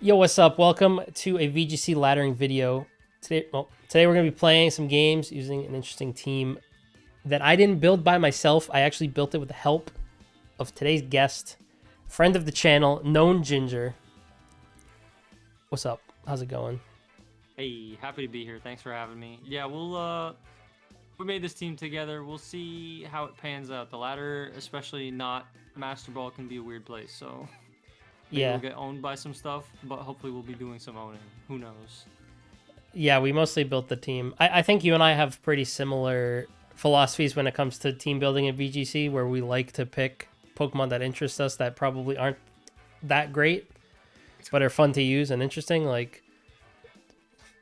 Yo, what's up? Welcome to a VGC laddering video. Today we're going to be playing some games using an interesting team that I didn't build by myself. I actually built it with the help of today's guest, friend of the channel, known Ginger. What's up? How's it going? Hey, happy to be here. Thanks for having me. Yeah, we made this team together. We'll see how it pans out. The ladder, especially not Master Ball, can be a weird place. So maybe Yeah. we'll get owned by some stuff, but hopefully we'll be doing some owning. Who knows? Yeah, we mostly built the team. I think you and I have pretty similar philosophies when it comes to team building at VGC, where we like to pick Pokemon that interest us that probably aren't that great, but are fun to use and interesting. Like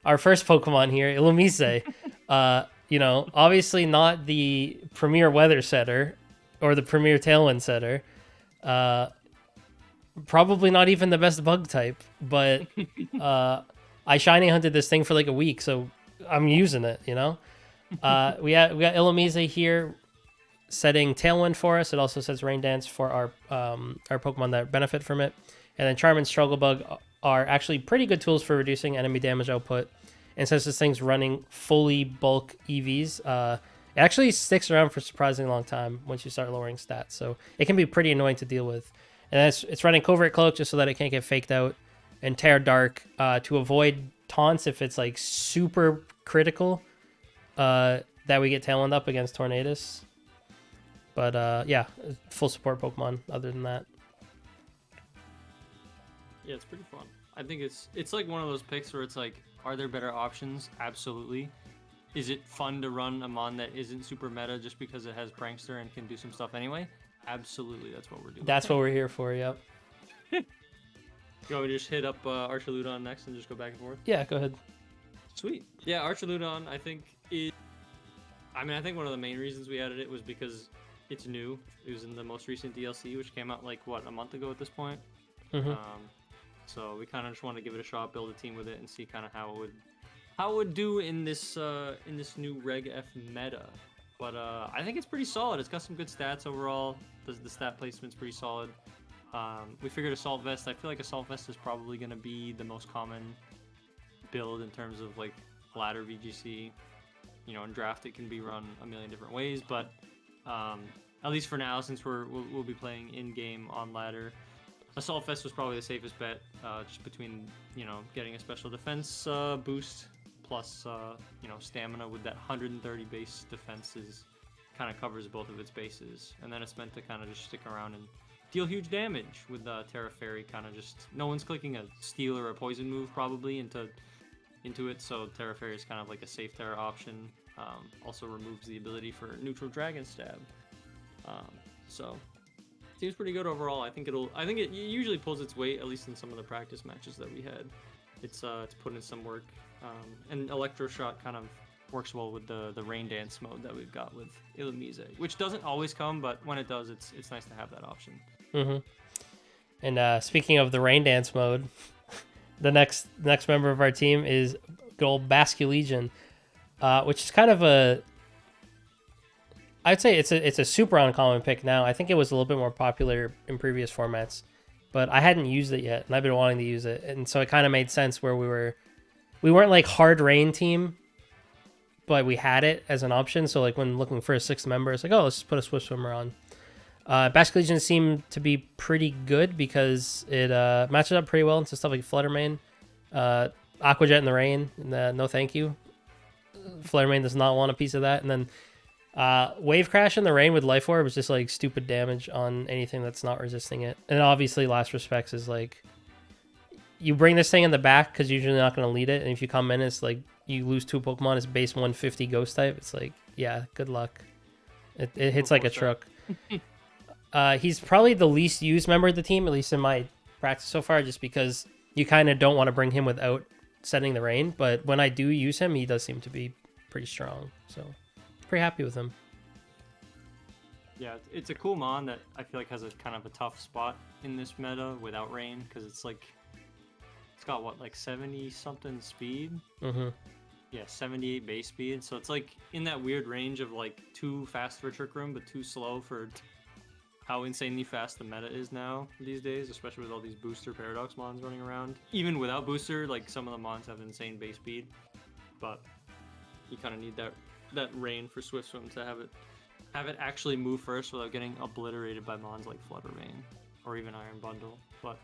our first Pokemon here, Illumise. Obviously not the premier weather setter or the premier tailwind setter. Uh, Probably not even the best bug type, but I shiny hunted this thing for like a week, so I'm using it. We got Illumise here setting Tailwind for us. It also sets Rain Dance for our Pokemon that benefit from it, and then Charm and Struggle Bug are actually pretty good tools for reducing enemy damage output. And since this thing's running fully bulk EVs, it actually sticks around for a surprisingly long time once you start lowering stats. So it can be pretty annoying to deal with. And it's running Covert Cloak just so that it can't get faked out, and Tear Dark to avoid taunts if it's like super critical that we get Tailwind up against Tornadus. But yeah, full support Pokemon other than that. Yeah, it's pretty fun. I think it's like one of those picks where it's like, are there better options? Absolutely. Is it fun to run a mon that isn't super meta just because it has Prankster and can do some stuff anyway? Absolutely, that's what we're doing. That's what we're here for, yep. You want me to just hit up Archaludon next and just go back and forth? Yeah, go ahead. Sweet. Yeah, Archaludon, I think I think one of the main reasons we added it was because it's new. It was in the most recent DLC, which came out like what, a month ago at this point. Mm-hmm. So we kind of just want to give it a shot, build a team with it, and see kind of how it would do in this new Reg F meta. But I think it's pretty solid. It's got some good stats overall. The stat placement's pretty solid. We figured Assault Vest. I feel like Assault Vest is probably going to be the most common build in terms of like ladder VGC. You know, in draft it can be run a million different ways, but at least for now, since we'll be playing in game on ladder, Assault Vest was probably the safest bet. Just between getting a special defense boost plus stamina with that 130 base defenses kind of covers both of its bases, and then it's meant to kind of just stick around and deal huge damage with Terra Fairy. Kind of just no one's clicking a steel or a poison move probably into it, so Terra Fairy is kind of like a safe Terra option. Also removes the ability for neutral Dragon Stab. So seems pretty good overall. I think it usually pulls its weight, at least in some of the practice matches that we had. It's put in some work, and Electroshock kind of works well with the Rain Dance mode that we've got with Illumise, which doesn't always come, but when it does, it's nice to have that option. Mm-hmm. And speaking of the Rain Dance mode, the next member of our team is good old Basculegion, which is kind of I'd say it's a super uncommon pick now. I think it was a little bit more popular in previous formats, but I hadn't used it yet, and I've been wanting to use it, and so it kind of made sense where we weren't like hard rain team, but we had it as an option. So like when looking for a sixth member, it's like, oh, let's just put a Swift Swimmer on. Basculegion seemed to be pretty good because it matches up pretty well into stuff like Flutter Mane, Aqua Jet in the rain. No, thank you. Flutter Mane does not want a piece of that, and then. Wave Crash in the rain with Life Orb is just like stupid damage on anything that's not resisting it. And obviously Last Respects is like you bring this thing in the back because you're usually not going to lead it, and if you come in it's like you lose two Pokemon, it's base 150 ghost type. It's like, yeah, good luck. It hits like a truck. He's probably the least used member of the team, at least in my practice so far, just because you kind of don't want to bring him without setting the rain, but when I do use him he does seem to be pretty strong, so pretty happy with him. Yeah, it's a cool mon that I feel like has a kind of a tough spot in this meta without rain, because it's got what, like 70 something speed. Mm-hmm. Yeah, 78 base speed, so it's like in that weird range of like too fast for Trick Room but too slow for how insanely fast the meta is now these days, especially with all these booster Paradox mons running around. Even without booster, like some of the mons have insane base speed, but you kind of need that rain for Swift Swim to have it actually move first without getting obliterated by mons like Flutter Mane or even Iron Bundle. But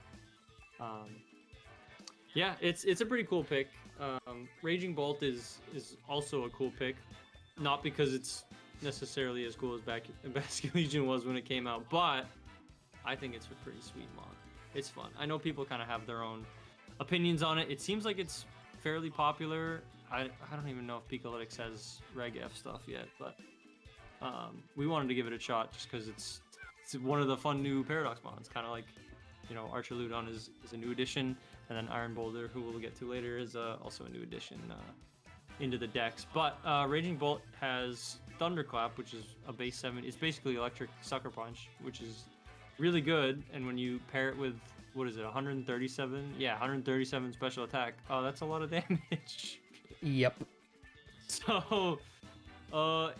yeah, it's a pretty cool pick. Raging Bolt is also a cool pick, not because it's necessarily as cool as Basque Legion was when it came out, but I think it's a pretty sweet mod. It's fun. I know people kind of have their own opinions on it. It seems like it's fairly popular. I don't even know if Picolytics has Reg F stuff yet, but we wanted to give it a shot just because it's one of the fun new Paradox mods, kind of like, you know, Archer Ludon is a new addition, and then Iron Boulder, who we'll get to later, is also a new addition into the decks. But Raging Bolt has Thunderclap, which is a base 7. It's basically Electric Sucker Punch, which is really good. And when you pair it with, what is it, 137? Yeah, 137 special attack. Oh, that's a lot of damage. Yep. So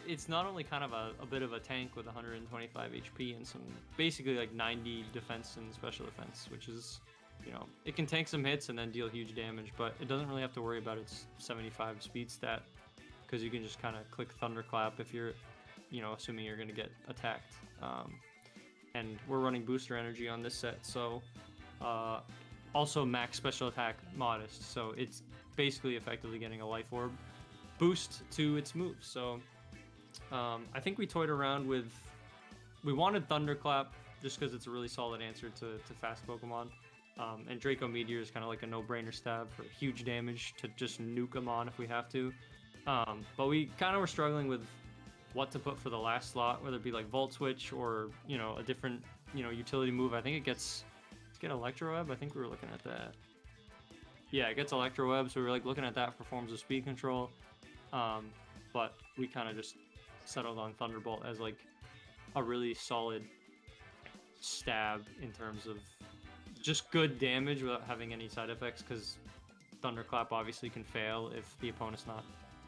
it's not only kind of a bit of a tank with 125 HP and some basically like 90 defense and special defense, which is, you know, it can tank some hits and then deal huge damage, but it doesn't really have to worry about its 75 speed stat because you can just kind of click Thunderclap if you're, you know, assuming you're going to get attacked. And we're running booster energy on this set, so also max special attack modest, so it's basically effectively getting a life orb boost to its moves. So I think we toyed around with, we wanted Thunderclap just because it's a really solid answer to fast Pokemon. And Draco Meteor is kind of like a no-brainer stab for huge damage to just nuke them on if we have to. But we kind of were struggling with what to put for the last slot, whether it be like Volt Switch or, you know, a different, you know, utility move. I think it gets, let's get Electro Web. I think we were looking at that. Yeah, it gets Electro Web, so we were like looking at that for forms of speed control. But we kind of just settled on Thunderbolt as like a really solid stab in terms of just good damage without having any side effects, because Thunderclap obviously can fail if the opponent's not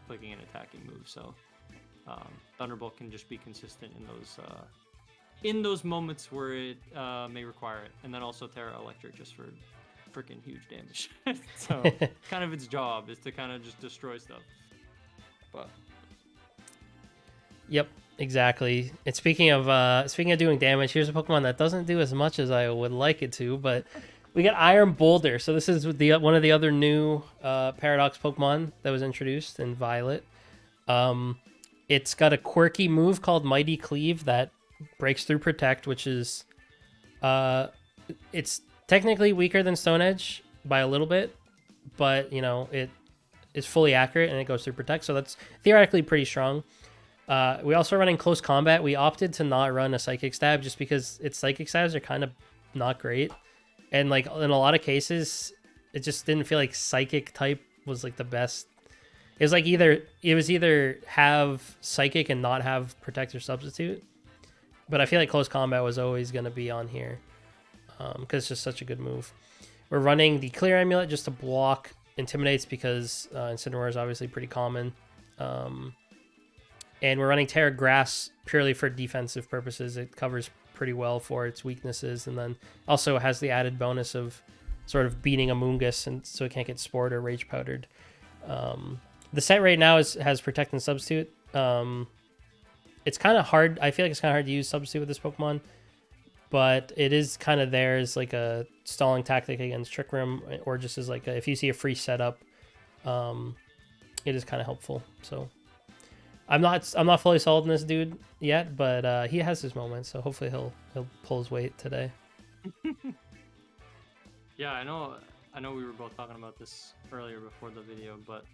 clicking an attacking move. So Thunderbolt can just be consistent in those moments where it may require it, and then also Terra Electric just for freaking huge damage. So kind of its job is to kind of just destroy stuff. But Yep, exactly. And speaking of doing damage, here's a Pokemon that doesn't do as much as I would like it to, but we got Iron Boulder. So this is one of the other new Paradox Pokemon that was introduced in Violet. It's got a quirky move called Mighty Cleave that breaks through Protect, which is it's technically weaker than Stone Edge by a little bit, but you know, it is fully accurate and it goes through Protect, so that's theoretically pretty strong. We also running Close Combat. We opted to not run a Psychic Stab just because its Psychic Stabs are kind of not great, and like in a lot of cases it just didn't feel like Psychic type was like the best. It was like either have Psychic and not have Protect or Substitute, but I feel like Close Combat was always going to be on here because it's just such a good move. We're running the Clear Amulet just to block Intimidates because Incineroar is obviously pretty common. And we're running Terra Grass purely for defensive purposes. It covers pretty well for its weaknesses, and then also has the added bonus of sort of beating a Moongus, and so it can't get Spored or Rage Powdered. The set right now has Protect and Substitute. It's kind of hard. I feel like it's kind of hard to use Substitute with this Pokemon, but it is kind of there as like a stalling tactic against Trick Room, or just as like if you see a free setup, it is kind of helpful. So I'm not fully sold on this dude yet, but he has his moments, so hopefully he'll pull his weight today. Yeah, I know we were both talking about this earlier before the video, but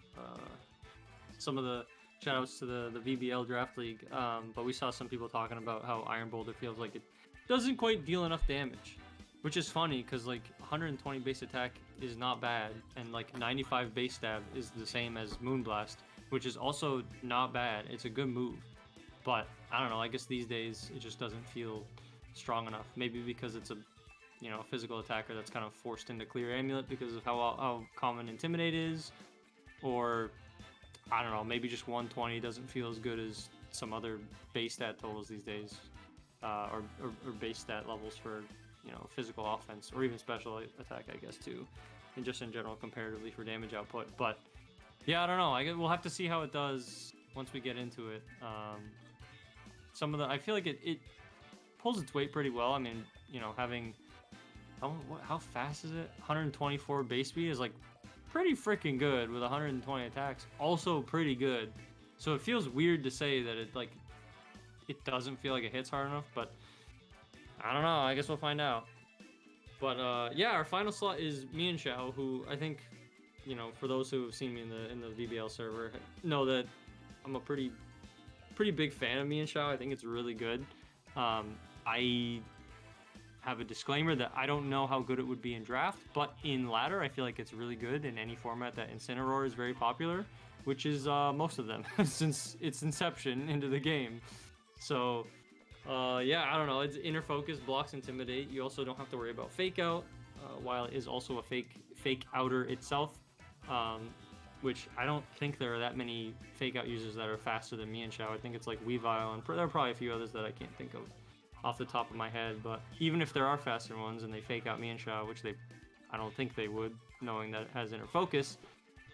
some of the shoutouts to the VBL Draft League, but we saw some people talking about how Iron Boulder feels like it doesn't quite deal enough damage, which is funny because like 120 base attack is not bad, and like 95 base stab is the same as Moonblast, which is also not bad. It's a good move, but I don't know, I guess these days it just doesn't feel strong enough. Maybe because it's a physical attacker that's kind of forced into Clear Amulet because of how common Intimidate is, or I don't know, maybe just 120 doesn't feel as good as some other base stat totals these days. or base stat levels for physical offense or even special attack, I guess too, and just in general comparatively for damage output. But yeah, I don't know. We'll have to see how it does once we get into it. I feel like it pulls its weight pretty well. I mean, having how fast is it? 124 base speed is like pretty freaking good with 120 attacks. Also pretty good. So it feels weird to say that it doesn't feel like it hits hard enough, but I don't know. I guess we'll find out. But yeah, our final slot is MIENSHAO, who I think, for those who have seen me in the VBL server, know that I'm a pretty big fan of MIENSHAO. I think it's really good. I have a disclaimer that I don't know how good it would be in draft, but in ladder, I feel like it's really good in any format that Incineroar is very popular, which is most of them since its inception into the game. So, yeah, I don't know. It's inner focus, blocks intimidate. You also don't have to worry about fake out, while it is also a fake outer itself, which I don't think there are that many fake out users that are faster than MIENSHAO. I think it's like Weavile, and there are probably a few others that I can't think of off the top of my head. But even if there are faster ones and they fake out MIENSHAO, which I don't think they would, knowing that it has inner focus,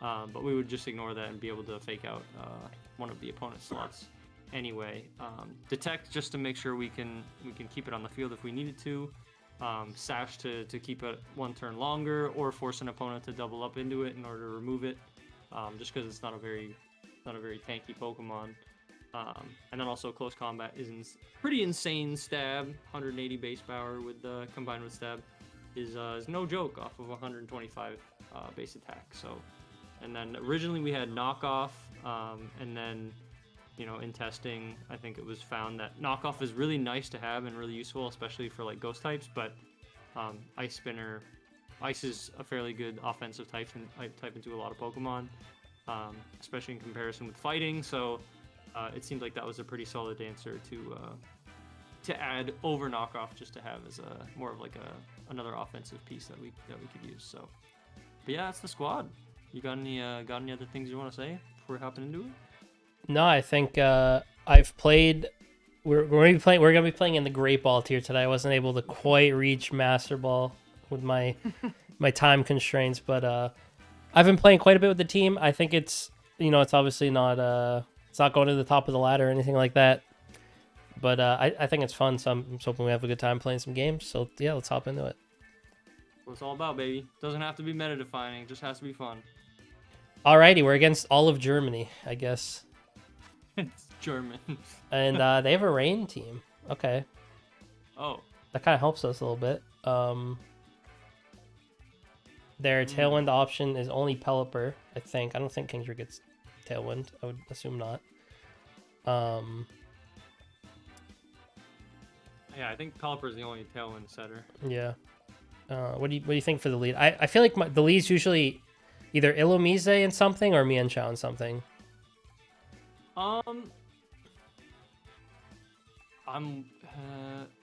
but we would just ignore that and be able to fake out one of the opponent's slots anyway. Detect just to make sure we can keep it on the field if we needed to. Sash to keep it one turn longer, or force an opponent to double up into it in order to remove it, just because it's not a very tanky Pokemon. And then also close combat is pretty insane. Stab, 180 base power with combined with stab is no joke off of 125 base attack. So, and then originally we had knockoff, and then in testing, I think it was found that knockoff is really nice to have and really useful, especially for like ghost types. But Ice Spinner, Ice is a fairly good offensive type into a lot of Pokemon, especially in comparison with fighting. So it seemed like that was a pretty solid answer to add over knockoff, just to have as more of like another offensive piece that we could use. So, but yeah, that's the squad. You got any other things you want to say before hopping into it? No, I think I've played. We're gonna be playing in the Great Ball tier today. I wasn't able to quite reach Master Ball with my time constraints, but I've been playing quite a bit with the team. I think it's obviously not it's not going to the top of the ladder or anything like that, but I think it's fun. So I'm hoping we have a good time playing some games. So yeah, let's hop into it. What it's all about, baby. Doesn't have to be meta defining. It just has to be fun. Alrighty, we're against all of Germany, I guess. It's German. And they have a rain team. Okay. Oh. That kind of helps us a little bit. Their Tailwind option is only Pelipper, I think. I don't think Kingdra gets Tailwind. I would assume not. Yeah, I think Pelipper is the only Tailwind setter. Yeah. What do you think for the lead? I feel like the lead's usually either Illumise in something or MIENSHAO in something.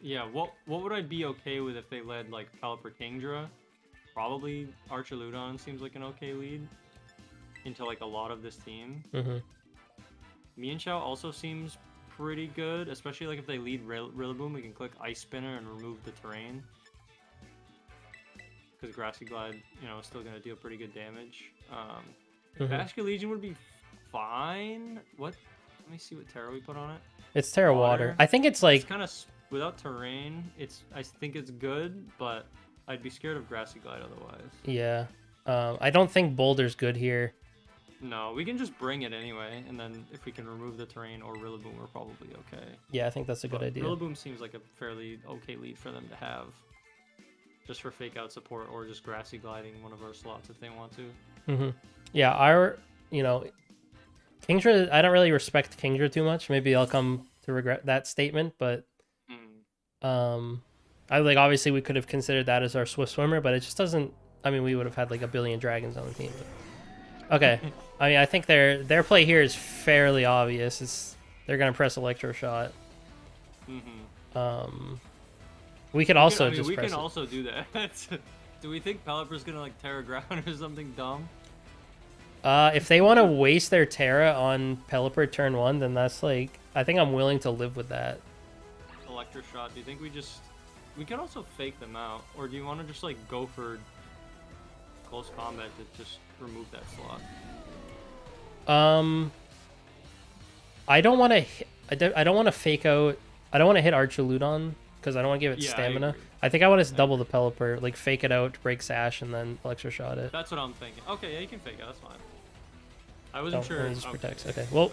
Yeah, what would I be okay with if they led like Pelipper Kingdra? Probably Archaludon seems like an okay lead into like a lot of this team. Mm-hmm. MIENSHAO also seems pretty good, especially like if they lead Rillaboom, we can click Ice Spinner and remove the terrain. Because Grassy Glide, is still gonna deal pretty good damage. Basculegion would be fine. What? Let me see what Terra we put on it. It's Terra Water. I think it's like kind of without terrain. I think it's good, but I'd be scared of Grassy Glide otherwise. Yeah. I don't think Boulder's good here. No, we can just bring it anyway, and then if we can remove the terrain or Rillaboom, we're probably okay. Yeah, I think that's a good idea. Rillaboom seems like a fairly okay lead for them to have, just for fake out support or just Grassy Gliding one of our slots if they want to. Mm-hmm. Yeah, Kingdra, I don't really respect Kingdra too much. Maybe I'll come to regret that statement, but obviously we could have considered that as our Swift Swimmer, but it just doesn't. I mean, we would have had like a billion dragons on the team. But... Okay, I mean, I think their play here is fairly obvious. They're gonna press Electro Shot. We could also just. We can also do that. Do we think Pelipper's gonna like Terra Ground or something dumb? If they want to waste their Terra on Pelipper turn 1, then that's like, I think I'm willing to live with that. electro shot, do you think we could also fake them out, or do you want to just like go for close combat to just remove that slot? I don't want to. I don't want to fake out. I don't want to hit Archaludon because I don't want to give it Yeah, stamina. I agree. I think I want to double the Pelipper, like fake it out, break Sash, and then electro shot it. That's what I'm thinking. Okay, yeah, you can fake it. That's fine. I wasn't Oh, sure. and he just Okay. protects. Okay. Well,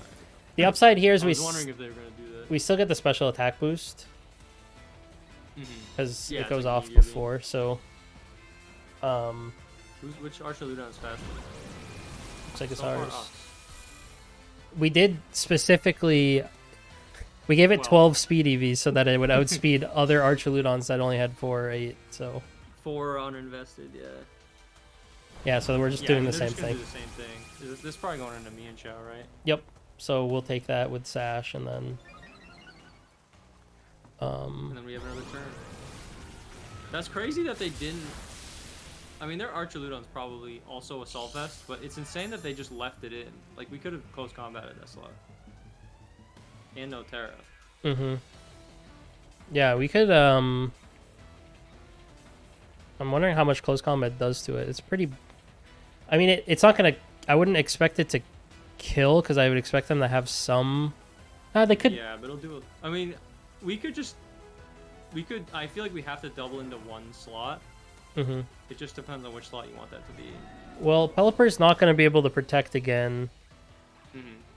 the upside here is I we was wondering if they were gonna do that. we still get the special attack boost Mhm. because Yeah, it it's goes like off meteor beam. before. So, Which Archaludon is faster? looks like it's So far, ours. us. We did specifically. We gave it Well- 12 speed EVs so that it would outspeed other Archaludons that only had 4 or 8. So 4 uninvested, yeah. yeah, so we're just Yeah, doing they're the same just gonna thing. do the same thing. This is probably going into MIENSHAO, right? Yep. So we'll take that with Sash and then. And then we have another turn. That's crazy that they didn't. I mean, their Archaludon's probably also Assault Vest, but it's insane that they just left it in. Like, we could have close combated that slot. And no Terra. Mm-hmm. Yeah, we could. I'm wondering how much close combat does to it. It's pretty. I mean, it's not gonna. I wouldn't expect it to kill because I would expect them to have some. They could. Yeah, but it'll do it. I mean, we could just. We could. I feel like we have to double into one slot. Mm-hmm. It just depends on which slot you want that to be. Well, Pelipper's not gonna be able to protect again.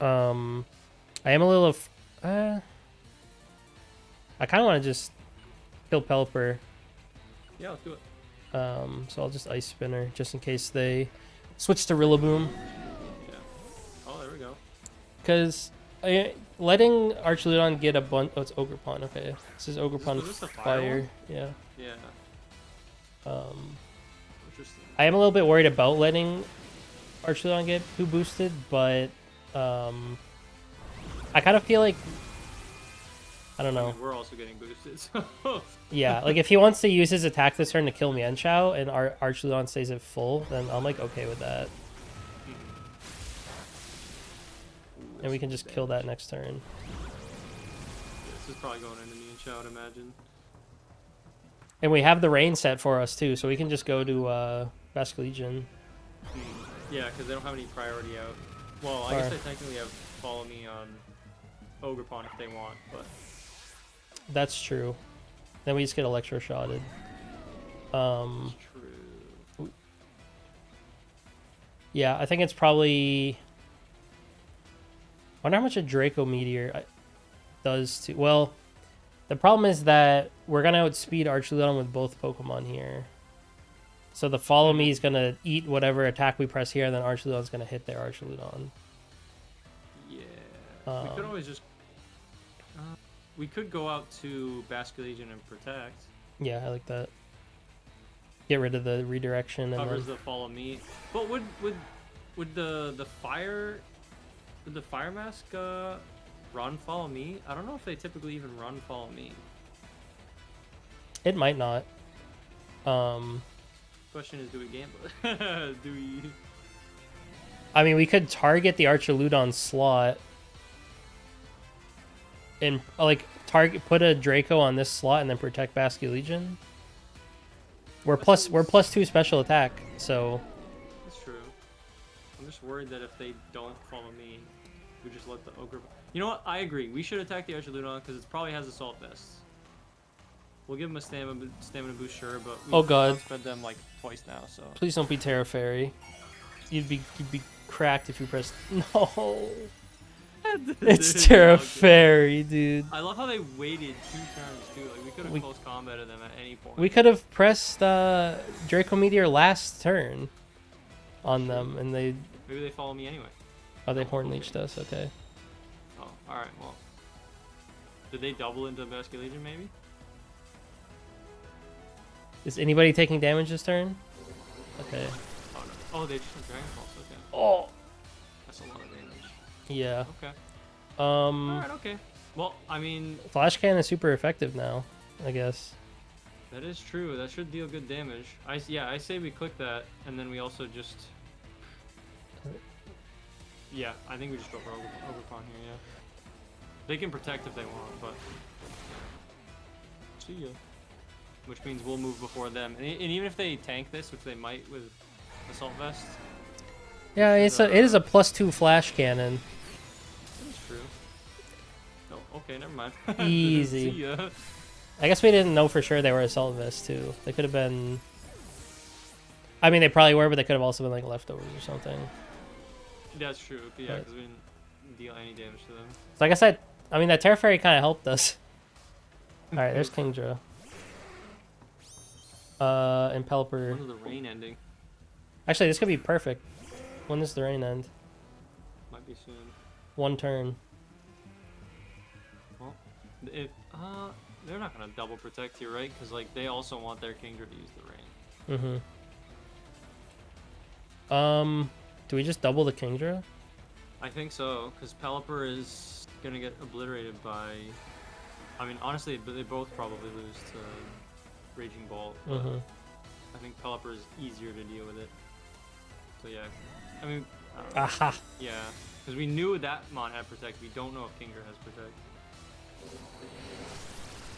Mm-hmm. I am a little. I kind of want to just kill Pelipper. Yeah, let's do it. So I'll just Ice Spinner just in case they switch to Rillaboom. Yeah. Oh, there we go. Because letting Archaludon get a bunch. Oh, it's Ogerpon. Okay, this is Ogerpon Was this the fire Fire. one? Yeah. Yeah. Interesting. I am a little bit worried about letting Archaludon get who boosted, but I kind of feel like I don't know. I mean, we're also getting boosted, so. Yeah, like if he wants to use his attack this turn to kill MIENSHAO and Archaludon stays at full, then I'm like okay with that. And we can just kill that next turn. This is probably going into MIENSHAO, I'd imagine. And we have the rain set for us too, so we can just go to Basculegion. Yeah, because they don't have any priority out. Well, I guess they technically have follow me on Ogerpon if they want, but That's true. Then we just get electro-shotted. it's true. Yeah, I think it's probably... I wonder how much a Draco Meteor does to... Well, the problem is that we're going to outspeed Archaludon with both Pokemon here. So the Follow Me is going to eat whatever attack we press here, and then Archaludon's going to hit their Archaludon. Yeah. We could always just... we could go out to Basculegion and Protect. Yeah, I like that. Get rid of the redirection and Covers then... the Follow Me. But would the Fire... Would the Fire Mask run Follow Me? I don't know if they typically even run Follow Me. It might not. Question is, do we gamble? Do we... I mean, we could target the Archaludon slot and like put a Draco on this slot and then protect Basculegion. We're plus 2 special attack, so That's true. I'm just worried that if they don't follow me, we just let the Ogre... You know what? I agree. We should attack the Archaludon because it probably has Assault Vests. We'll give them a stamina boost, sure, but Oh, God. I've spread them like twice now, so... please don't be Terra Fairy. You'd be cracked if you pressed... No. It's Terra Fairy, dude. I love how they waited 2 turns, too. Like, we could have close combated them at any point. We could have pressed Draco Meteor last turn on them, and they... Maybe they follow me anyway. Oh, they Horn Leeched us, okay. Oh, alright, well. Did they double into Basculegion, maybe? Is anybody taking damage this turn? Okay. Oh, no. Oh, they just have Dragon Pulse, okay. Oh! That's a lot of damage. Yeah. Okay. Alright, okay. Well, I mean... Flash Cannon is super effective now, I guess. That is true. That should deal good damage. I say we click that, and then we also just... Yeah, I think we just go for Ogerpon here, yeah. They can protect if they want, but... See ya. Which means we'll move before them. And even if they tank this, which they might with Assault Vest. Yeah, it is a +2 flash cannon. That's true. No, okay, never mind. Easy. See ya. I guess we didn't know for sure they were Assault Vest, too. They could have been... I mean, they probably were, but they could have also been, like, leftovers or something. That's true. Yeah, because we didn't deal any damage to them. So like I said, I mean, that Terra Fairy kind of helped us. Alright, there's Kingdra. And Pelipper. When is the rain ending? Actually, this could be perfect. When does the rain end? Might be soon. 1 turn. Well, they're not gonna double protect here, right? Because like they also want their Kingdra to use the rain. Do we just double the Kingdra? I think so, because Pelipper is gonna get obliterated by. I mean, honestly, they both probably lose to Raging Bolt. But I think Pelipper is easier to deal with it. So yeah, I mean, Aha! yeah, because we knew that Mon had Protect. We don't know if Kingdra has Protect.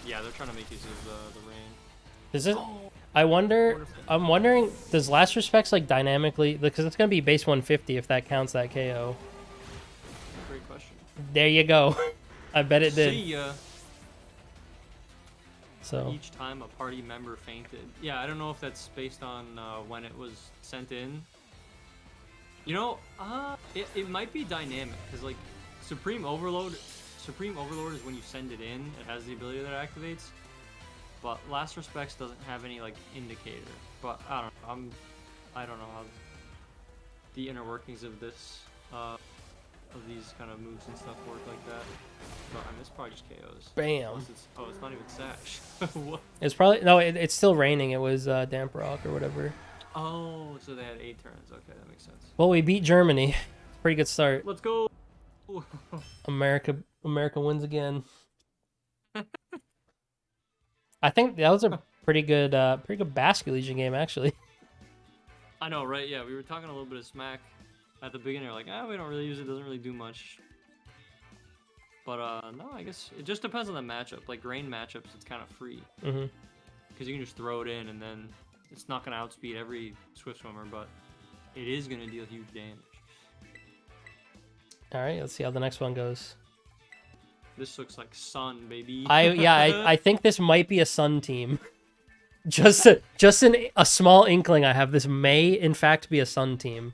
Yeah, they're trying to make use of the rain. Is it? I'm wondering, does Last Respects like dynamically, because it's gonna be base 150 if that counts that KO. Great question. There you go. I bet it did. See ya. So Each time a party member fainted. Yeah, I don't know if that's based on when it was sent in. You know, it might be dynamic because like Supreme Overload is when you send it in. It has the ability that it activates. But Last Respects doesn't have any like indicator. But I don't know. I don't know how the inner workings of this of these kind of moves and stuff work like that. But I mean, it's probably just KOs. bam. It's not even Sash. What? It's probably no. It's still raining. It was Damp Rock or whatever. Oh, so they had 8 turns. Okay, that makes sense. Well, we beat Germany. Pretty good start. Let's go. America wins again. I think that was a pretty good Basket Legion game actually. I know, right? Yeah, we were talking a little bit of smack at the beginning. Like, we don't really use it. Doesn't really do much. But no, I guess it just depends on the matchup. Like grain matchups, it's kind of free because you can just throw it in, and then it's not gonna outspeed every Swift Swimmer, but it is gonna deal huge damage. All right, let's see how the next one goes. This looks like Sun, baby. I think this might be a Sun team. Just a small inkling I have. This may in fact be a Sun team.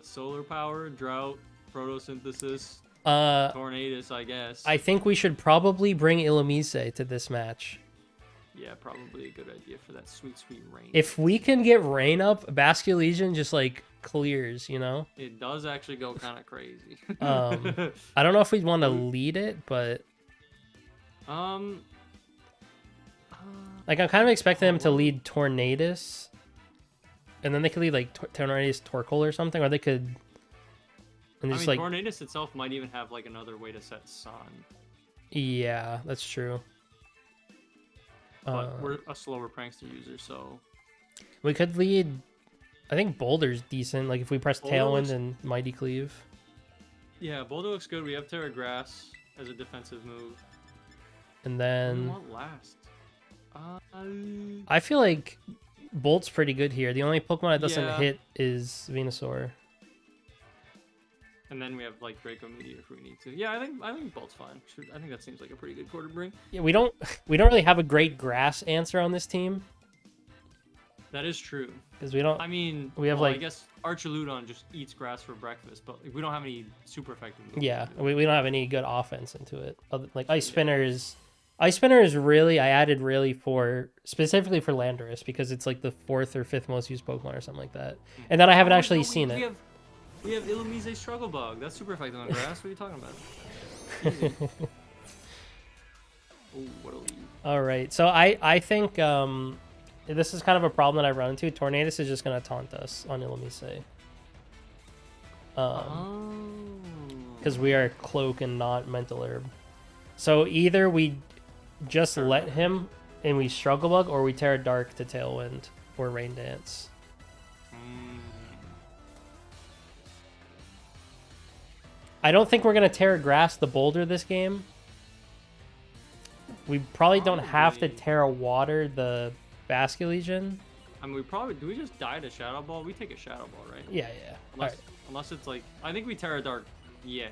Solar power, drought, photosynthesis, Tornadus, I guess. I think we should probably bring Illumise to this match. Yeah, probably a good idea for that sweet, sweet rain. If we can get rain up, Basket Legion just like clears, you know? It does actually go kind of crazy. I don't know if we'd want to lead it, but like I'm kind of expecting them to lead Tornadus, and then they could lead like Tornadus Torkoal or something, or they could. And I just mean, like Tornadus itself might even have like another way to set Sun. Yeah, that's true. But we're a slower Prankster user, so we could lead. I think Boulder's decent. Like if we press Boulder Tailwind looks... and Mighty Cleave. Yeah, Boulder looks good. We have Terra Grass as a defensive move. And then what last? I feel like Bolt's pretty good here. The only Pokemon that doesn't Yeah. hit is Venusaur. And then we have like Draco Meteor if we need to. Yeah, I think Bolt's fine. I think that seems like a pretty good core to bring. Yeah, we don't really have a great grass answer on this team. That is true. Because we don't. I mean, we have well, like I guess Archaludon just eats grass for breakfast, but we don't have any super effective moves. yeah, we don't have any good offense into it. Like Ice Spinner is really I added really for specifically for Landorus because it's like the 4th or 5th most used Pokemon or something like that. And then I haven't actually seen it. We have Illumise Struggle Bug. That's super effective on grass. What are you talking about? Easy. Ooh, what a lead. All right, so I think this is kind of a problem that I run into. Tornadus is just gonna taunt us on Illumise. Because we are Cloak and not Mental Herb. So either we just let him and we Struggle Bug, or we Terra Dark to Tailwind or Rain Dance. I don't think we're gonna Terra Grass the Boulder this game. We probably don't have to Probably. Terra Water the Basculegion. I mean, we probably do. We just die to Shadow Ball. We take a Shadow Ball, right? Yeah, yeah. Unless, Alright, unless it's like, I think we Terra Dark. Yeah.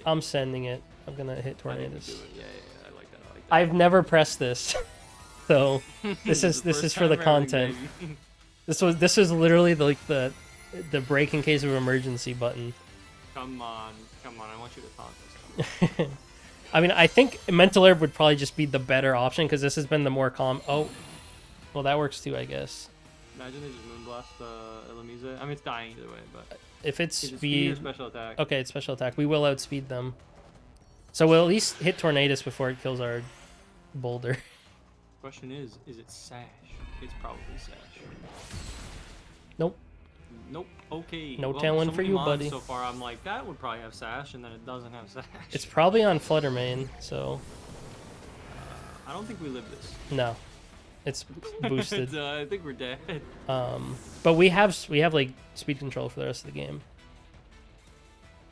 I'm sending it. I'm gonna hit I think we Tornadus. do it. Yeah. I like that. I like that. I've never pressed this, so this is The first for the time ever, content. baby. This was literally the break in case of emergency button. Come on. I want you to taunt us. I mean, I think Mental Herb would probably just be the better option because this has been the more calm. Oh, well, that works too, I guess. Imagine they just Moonblast Illumise. I mean, it's dying either way, but If it's is it speed, or special attack? okay, it's special attack. We will outspeed them. So we'll at least hit Tornadus before it kills our boulder. Question is it Sash? It's probably Sash. Nope. Nope. Okay. No well, Tailwind so for many you, mons buddy. So far, I'm like, that would probably have Sash, and then it doesn't have Sash. It's probably on Flutter Mane, so I don't think we live this. no. It's boosted. I think we're dead. But we have like speed control for the rest of the game.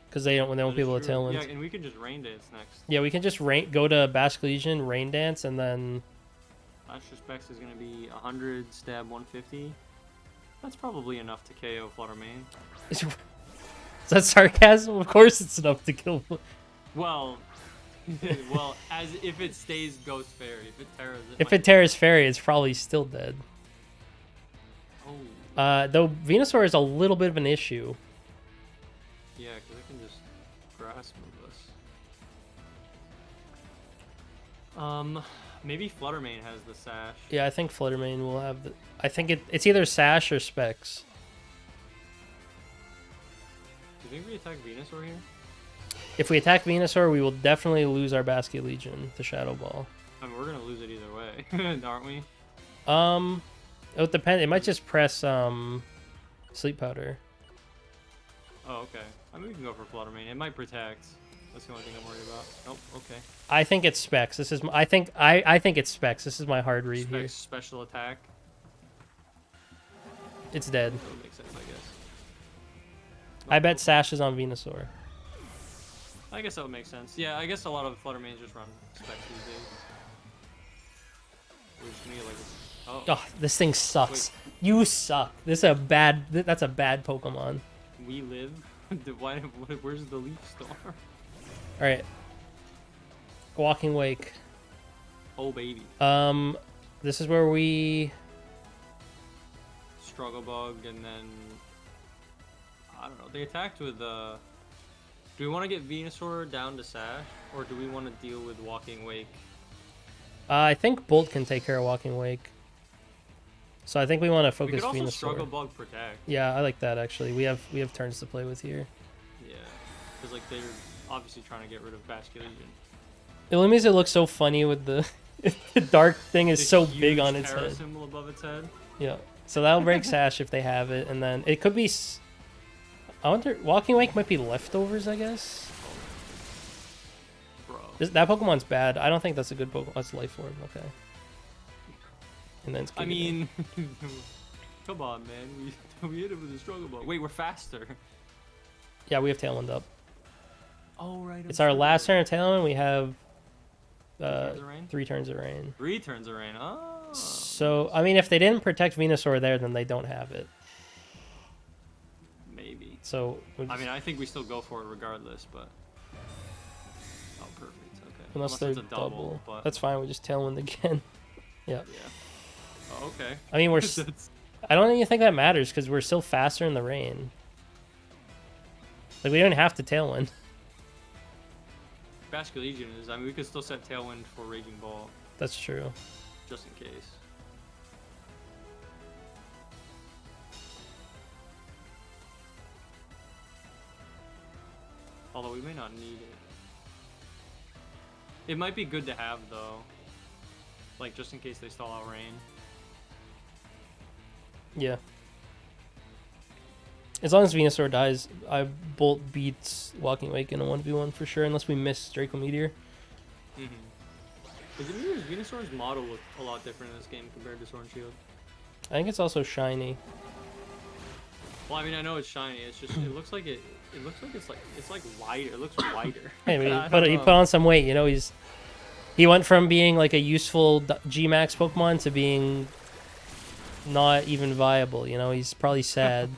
Because they won't That be is able to true. Tailwind. Yeah, and we can just Rain Dance next. Yeah, we can just go to Basculegion, Rain Dance, and then Last Specs is going to be 100, stab 150. That's probably enough to KO Flutter Mane. is that sarcasm? Of course, it's enough to kill. Well, as if it stays Ghost Fairy. If it tears it. If it tears Fairy, it's probably still dead. Oh. Though Venusaur is a little bit of an issue. Yeah, because it can just grass move us. Maybe Flutter Mane has the Sash. Yeah, I think Flutter Mane will have the. I think it's either Sash or Specs. Do you think we attack Venusaur here? If we attack Venusaur, we will definitely lose our Basculegion to Shadow Ball. I mean, we're gonna lose it either way, aren't we? It would depend. It might just press Sleep Powder. Oh, okay. I mean, we can go for Flutter Mane. It might protect. That's the only thing I'm worried about. Nope. Okay. I think it's Specs. This is. I think it's Specs. This is my hard read here. Special attack. It's dead. That would make sense, I guess. I bet Sash is on Venusaur. I guess that would make sense. Yeah, I guess a lot of Flutter Manes just run Specs these days. We're just gonna get like. Oh, this thing sucks. Wait. You suck. This is a bad. That's a bad Pokemon. We live. Where's the Leaf Star? All right. Walking Wake. Oh baby. This is where we Struggle Bug, and then I don't know. They attacked with Do we want to get Venusaur down to Sash, or do we want to deal with Walking Wake? I think Bolt can take care of Walking Wake. So I think we want to focus we could also Venusaur. Struggle Bug Protect. Yeah, I like that actually. We have turns to play with here. Yeah, because like they're obviously trying to get rid of Basculegion. Illumise looks so funny with the the dark thing is so big on its Terra head. symbol above its head. Yeah, so that'll break Sash if they have it, and then it could be. I wonder. Walking Wake might be leftovers, I guess. Bro. That Pokemon's bad. I don't think that's a good Pokemon. That's Life Orb. Okay. And then it's I mean, come on, man. We hit it with a Struggle Bug. Wait, we're faster. Yeah, we have Tailwind up. Oh right. It's our last turn of Tailwind. We have 3 turns of Rain. 3 turns of Rain. Oh. So I mean, if they didn't protect Venusaur there, then they don't have it. Maybe. So I mean, I think we still go for it regardless, but. Oh, perfect. Okay. unless they're it's a double, but that's fine. We just Tailwind again. Yeah. Yeah. Oh, okay. I mean, I don't even think that matters because we're still faster in the rain. Like we don't have to Tailwind. Basculegion is. I mean, we could still set Tailwind for Raging Ball, That's true. just in case. Although we may not need it. It might be good to have though. Like just in case they stall out Rain. Yeah. As long as Venusaur dies, I Bolt beats Walking Wake in a 1v1 for sure, unless we miss Draco Meteor. Does it mean Venusaur's model look a lot different in this game compared to Sword and Shield? I think it's also shiny. Well, I mean, I know it's shiny. It's just it looks like it's like wider. It looks wider. Hey, I mean, I he don't put know. on some weight. You know, he's He went from being like a useful G-Max Pokemon to being not even viable. You know, he's probably sad.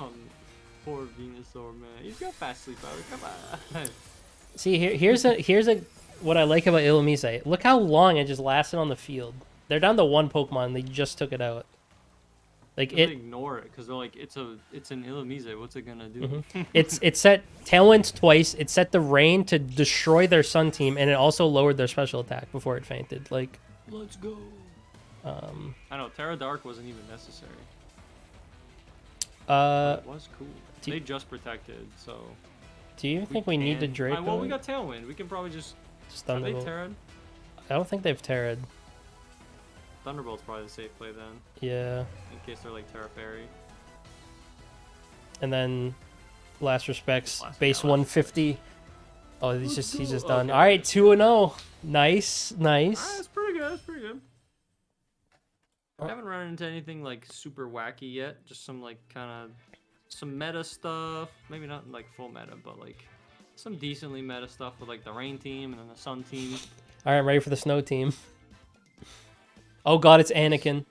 Poor Venusaur, man. He's got fast sleep power. Come on. See, here's a what I like about Illumise. Look how long it just lasted on the field. They're down to one Pokemon. They just took it out. Like They it. ignore it because they're like, it's an Illumise. What's it gonna do? It set Tailwinds twice. It set the rain to destroy their Sun team, and it also lowered their special attack before it fainted. Like, let's go. I know Terra Dark wasn't even necessary. It was cool. They just protected, so. Do you think we need to Draco? Well, we got Tailwind. We can probably just. Thunderbolt. Have they Terra'd? I don't think they've Terra'd. Thunderbolt's probably the safe play then. Yeah. In case they're like Terra Fairy. And then, last respects, base 150. Oh, he's just done. Okay. All right, 2-0. Nice. That's pretty good. That's pretty good. I haven't run into anything like super wacky yet. Just some like kind of some meta stuff. Maybe not like full meta, but like some decently meta stuff with like the rain team and then the sun team. All right, I'm ready for the snow team. Oh god, it's Anakin.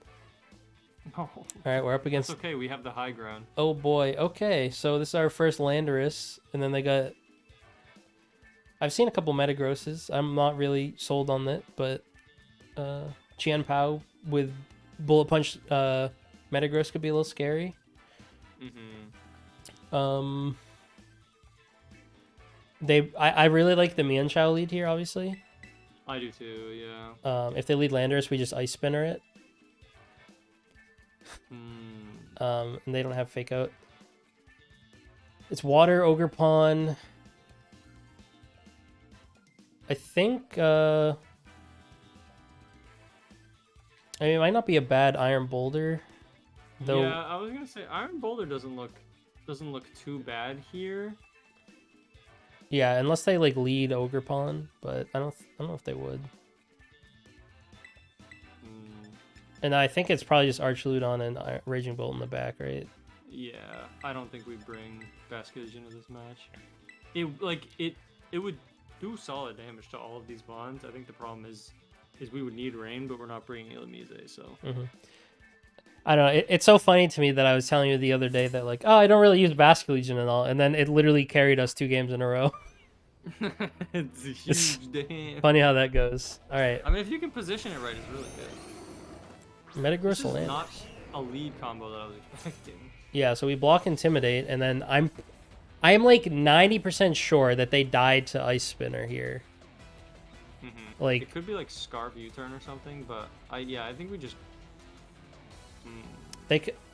No. All right, we're up against. It's okay. We have the high ground. Oh boy. Okay, so this is our first Landorus, and then they got. I've seen a couple Metagrosses. I'm not really sold on it, but Qian Pao with Bullet Punch Metagross could be a little scary. I really like the MIENSHAO lead here, obviously. I do too, yeah. If they lead Landorus, we just Ice Spinner it. And they don't have Fake Out. It's Water, Ogerpon. I think, I mean, it might not be a bad Iron Boulder, though. Yeah, I was gonna say Iron Boulder doesn't look too bad here. Yeah, unless they like lead Ogerpon, but I don't know if they would. And I think it's probably just Archaludon and Raging Bolt in the back, right? Yeah, I don't think we bring Basculage into this match. It would do solid damage to all of these bonds. I think the problem is we would need rain, but we're not bringing Illumise, so. I don't know. It's so funny to me that I was telling you the other day that like, oh, I don't really use Basculegion and all, and then it literally carried us 2 games in a row. It's a huge damn. Funny how that goes. All right. I mean, if you can position it right, it's really good. Metagross This is land. not a lead combo that I was expecting. Yeah, so we block Intimidate, and then I am like 90% sure that they died to Ice Spinner here. Like it could be like Scarf U-turn or something, but I think we just.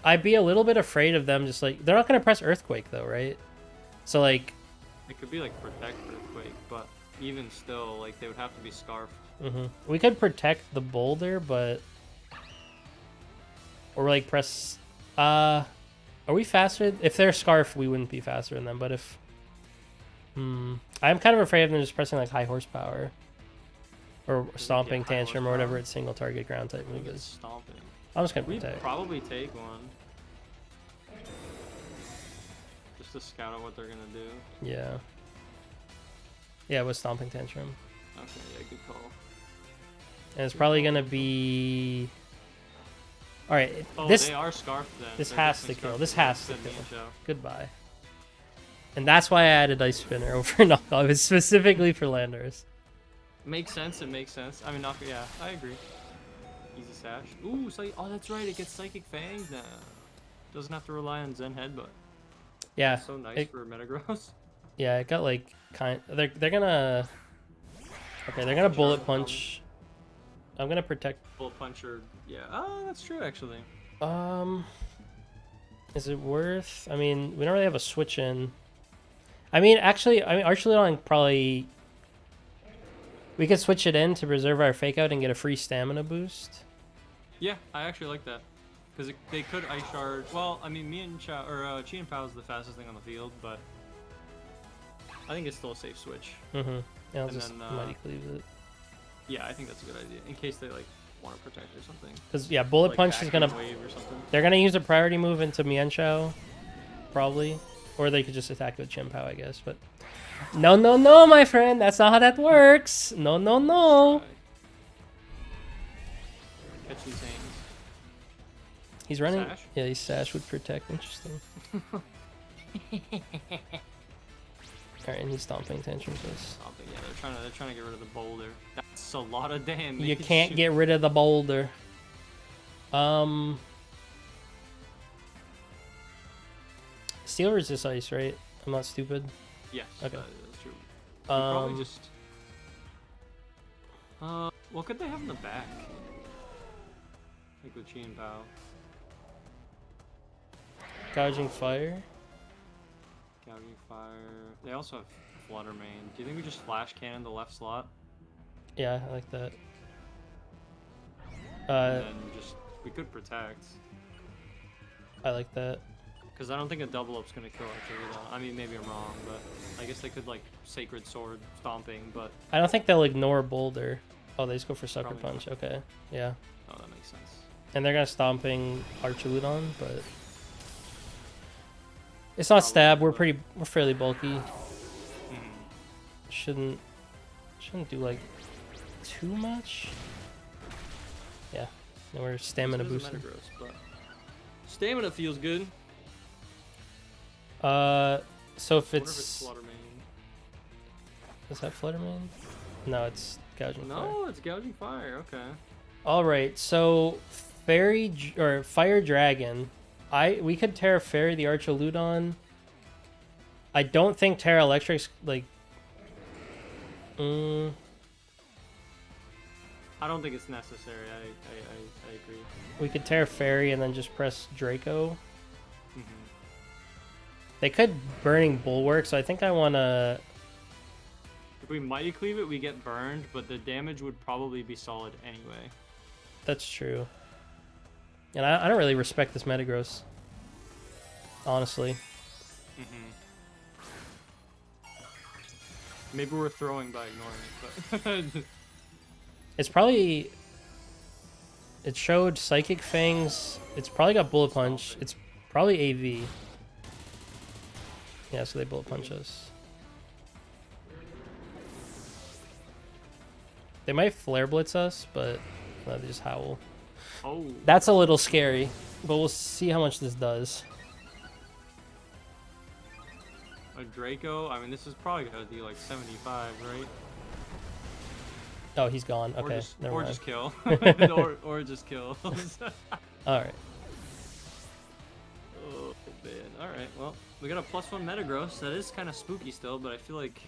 I'd be a little bit afraid of them. Just like they're not gonna press Earthquake though, right? So like. It could be like Protect Earthquake, but even still, like they would have to be Scarfed. We could protect the boulder, but. Or like press. Are we faster? If they're Scarf, we wouldn't be faster than them. But if. I'm kind of afraid of them just pressing like High Horsepower. Or Stomping Tantrum or whatever its single target ground type move is. Stomping. I'm just gonna We'd protect. probably take one. Just to scout out what they're gonna do. Yeah. Yeah, with Stomping Tantrum. Okay, yeah, good call. And it's probably gonna be. All right. Oh, this they are Scarfed then. this They're has to definitely kill. Scarfed This then. has to Send kill. MIENSHAO. Goodbye. And that's why I added Ice Spinner over Knockoff. It's specifically for Landers. Makes sense. It makes sense. I mean, yeah, I agree. Easy sash. Ooh, oh, that's right. It gets Psychic Fangs now. Doesn't have to rely on Zen Headbutt. Yeah. So nice for Metagross. Yeah, it got like they're gonna. Okay, they're gonna Bullet Punch. I'm gonna protect. Bullet Puncher. Yeah. Oh, that's true actually. Is it worth? I mean, we don't really have a switch in. I mean, Archaludon probably. We could switch it in to preserve our Fake Out and get a free stamina boost. Yeah, I actually like that. Because they could Ice Shard. Well, I mean, MIENSHAO or Qian Pao is the fastest thing on the field, but I think it's still a safe switch. Yeah, I'll And just then, Mighty Cleave it. Yeah, I think that's a good idea in case they like want to protect or something. Because yeah, Bullet Like Punch is gonna. Wave or something. They're gonna use a priority move into MIENSHAO, probably, or they could just attack with Qian Pao, I guess. But no, my friend, that's not how that works. No. Catch these hands. He's running. Sash? Yeah, he's Sash would protect. Interesting. Alright, and he's stomping tantrums. Stomping, yeah, they're trying to get rid of the boulder. That's a lot of damage. You can't get rid of the boulder. Steel resist ice, right? I'm not stupid. Yes. Okay. That's true. Probably just. What could they have in the back? Like with Chi and Bao. Gouging fire. Gouging fire. They also have Flutter Mane. Do you think we just flash cannon the left slot? Yeah, I like that. And then we could protect. I like that. Because I don't think a double up's gonna kill Archerito. I mean, maybe I'm wrong, but I guess they could like Sacred Sword stomping, but I don't think they'll ignore boulder. Oh, they just go for sucker Probably punch. Okay, yeah. oh, that makes sense. And they're gonna stomping Archaludon, but it's not stab. We're fairly bulky. Shouldn't do like too much. Yeah, and we're stamina boosted. But stamina feels good. So if What it's if Flutter Mane? is that Flutter Mane? No, it's gouging fire. No, it's Gouging Fire. Okay. All right, so or Fire Dragon. We could Terra Fairy the Archaludon. I don't think Terra Electric's like. I don't think it's necessary. I agree. We could Terra Fairy and then just press Draco. Mm-hmm. They could Burning Bulwark, so I think I want to. If we Mighty Cleave it, we get burned, but the damage would probably be solid anyway. That's true. And I don't really respect this Metagross. Honestly. Maybe we're throwing by ignoring it, but It's probably. It showed Psychic Fangs. It's probably got Bullet Punch. It's probably AV. Yeah, so they Bullet Punch us. They might Flare Blitz us, but no, they just Howl. oh, That's a little scary, but we'll see how much this does. a Draco. I mean, this is probably gonna do like 75, right? Oh, he's gone. Okay, never or mind. just kill, or just kill. All right. Oh man. All right. Well, we got a +1 Metagross. That is kind of spooky still, but I feel like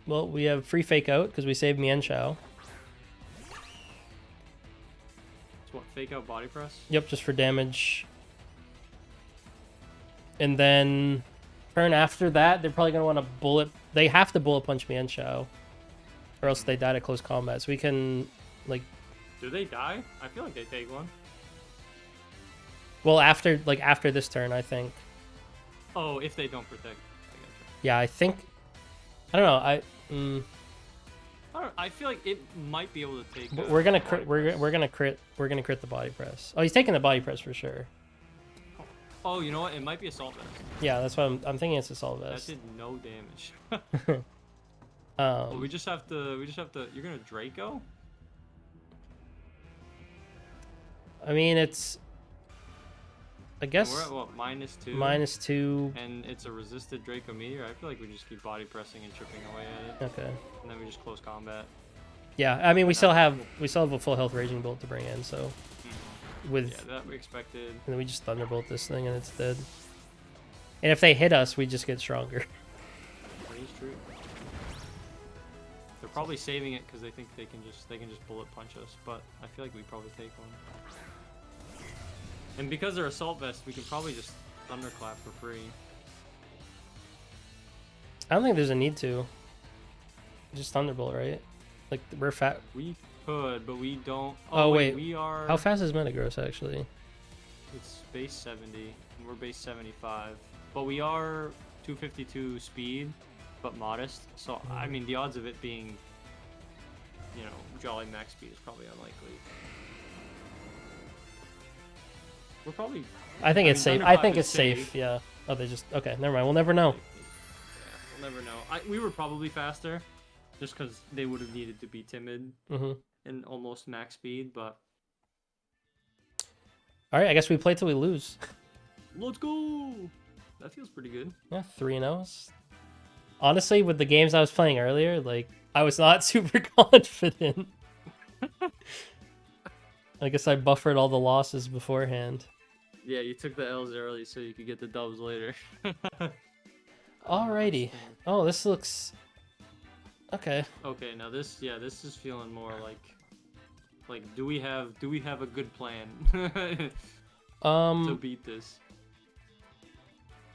Well, we have free Fake Out because we saved MIENSHAO. it's what Fake Out Body Press. Yep, just for damage. And then turn after that, they're probably gonna want to bullet. They have to bullet punch MIENSHAO, or else they died at close combat. So we can like. Do they die? I feel like they take one. Well, after this turn, I think. Oh, if they don't protect. I gotcha. Yeah, I think. I don't know. I feel like it might be able to take. We're gonna crit. We're gonna crit the body press. Oh, he's taking the body press for sure. Oh, you know what? It might be Assault Vest. Yeah, that's what I'm thinking. It's Assault Vest. That did no damage. Well, we just have to. You're gonna Draco. I mean, it's. I guess. We're at what, -2? -2. And it's a resisted Draco Meteor. I feel like we just keep body pressing and chipping away at it. Okay. And then we just close combat. Yeah, I mean, we still have a full health Raging Bolt to bring in, so. With. Yeah, that we expected. And then we just Thunderbolt this thing and it's dead. And if they hit us, we just get stronger. That is true. They're probably saving it because they think they can just bullet punch us, but I feel like we probably take one. And because they're Assault Vest, we can probably just Thunderclap for free. I don't think there's a need to. Just Thunderbolt, right? Like, we're fat. We could, but we don't. Oh, wait. We are. How fast is Metagross, actually? It's base 70, and we're base 75. But we are 252 speed, but modest. So, I mean, the odds of it being, you know, Jolly max speed is probably unlikely. We're probably. I think it's safe. I think it's safe. Yeah. Oh, they just. Okay, never mind. We'll never know. Yeah, we'll never know. We were probably faster, just because they would have needed to be timid and almost max speed, but All right, I guess we play till we lose. Let's go. That feels pretty good. Yeah, 3-0. Honestly, with the games I was playing earlier, like I was not super confident. I guess I buffered all the losses beforehand. Yeah, you took the L's early so you could get the dubs later. Alrighty. Oh, this looks okay. Okay, now this is feeling more like do we have a good plan to beat this?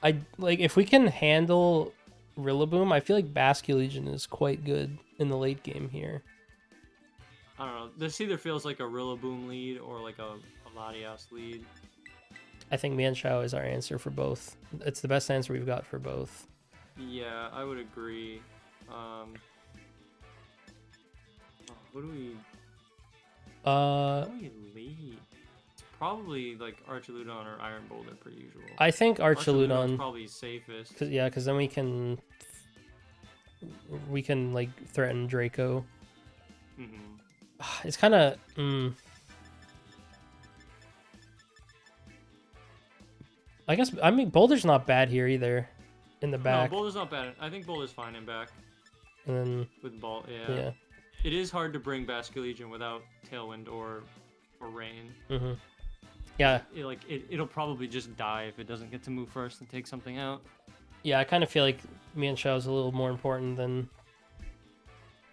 I like if we can handle Rillaboom, I feel like Basculegion is quite good in the late game here. I don't know. This either feels like a Rillaboom lead or like a Latias lead. I think MIENSHAO is our answer for both. It's the best answer we've got for both. Yeah, I would agree. What do we lead? It's probably like Archaludon or Iron Boulder per usual. I think Archaludon probably safest. Cause then we can like threaten Draco. It's kind of I guess Boulder's not bad here either. In the back. No, Boulder's not bad. I think Boulder's fine in back. And then with ball, yeah. It is hard to bring Basculegion without Tailwind or Rain. Yeah. It'll probably just die if it doesn't get to move first and take something out. Yeah, I kind of feel like MIENSHAO is a little more important than.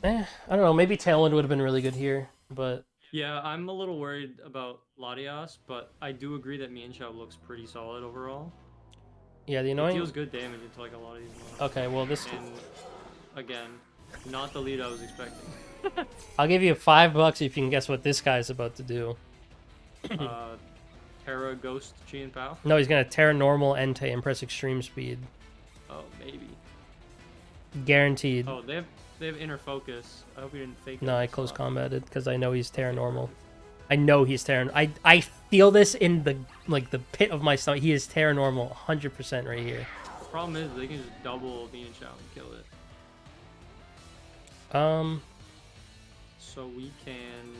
I don't know. Maybe Tailwind would have been really good here, but. Yeah, I'm a little worried about Latias, but I do agree that MIENSHAO looks pretty solid overall. Yeah, the annoying. It deals good damage into like a lot of these ones. Okay, well this. And again, not the lead I was expecting. I'll give you $5 if you can guess what this guy's about to do. Terra Ghost Chi and Pao? No, he's gonna Terra Normal Entei and press Extreme Speed. Oh, maybe. Guaranteed. Oh, they have Inner Focus. I hope you didn't fake it. No, I close combated because I know he's Terra Normal. I know he's Terra. I feel this in the pit of my stomach. He is Terra Normal 100% right here. The problem is they can just double MIENSHAO and kill it. So we can.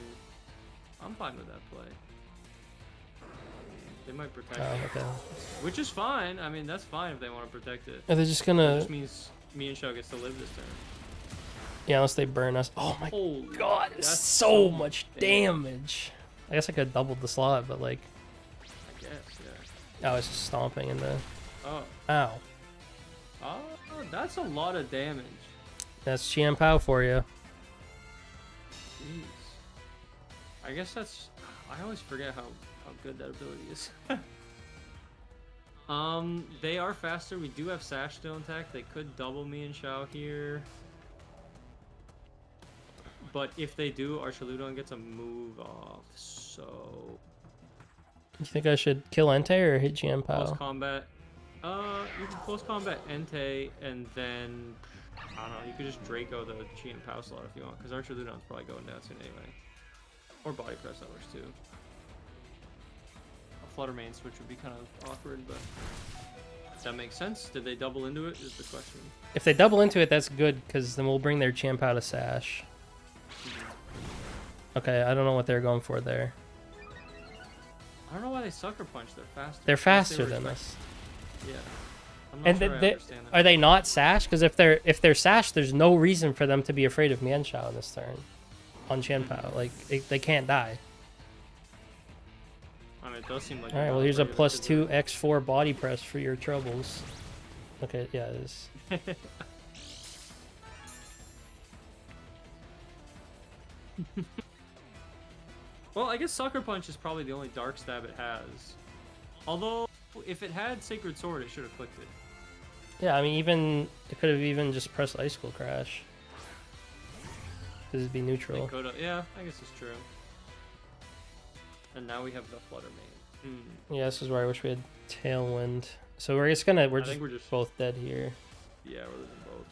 I'm fine with that play. They might protect it. Okay. Which is fine. I mean, that's fine if they want to protect it. Are they just gonna? That just means MIENSHAO gets to live this turn. Yeah, unless they burn us. Oh my god, it's so much damage. I guess I could have doubled the slot, but like. I guess, yeah. I was just stomping in the. Oh. Ow. Oh, that's a lot of damage. That's Chi and Pao for you. Jeez. I guess that's. I always forget how good that ability is. They are faster. We do have Sash still intact. They could double MIENSHAO here. But if they do, Archaludon gets a move off, so... You think I should kill Entei or hit Chi and Pao? Close combat. You can close combat Entei, and then... I don't know, you could just Draco the Chi and Pao slot if you want, because Archaludon's probably going down soon anyway. Or Body Press that works too. A Flutter Mane switch would be kind of awkward, but... Does that make sense? Did they double into it, is the question. If they double into it, that's good, because then we'll bring their Chi and Pao to Sash. Okay, I don't know what they're going for there. I don't know why they Sucker Punch. They're faster. They're faster than us. Yeah. I'm And sure I understand that. are they not Sash? Because if they're Sash, there's no reason for them to be afraid of MIENSHAO in this turn. On Chi and Pao. Like, they can't die. I mean, it does seem like... Alright, well here's a +2 X4 body press for your troubles. Okay, yeah, it is. Well, I guess Sucker Punch is probably the only Dark Stab it has. Although, if it had Sacred Sword, it should have clicked it. Yeah, I mean, it could have even just pressed Icicle Crash. Because it'd be neutral. Yeah, I guess it's true. And now we have the Flutter Mane. Yeah, this is where I wish we had Tailwind. So we're just both dead here. Yeah, we're losing both.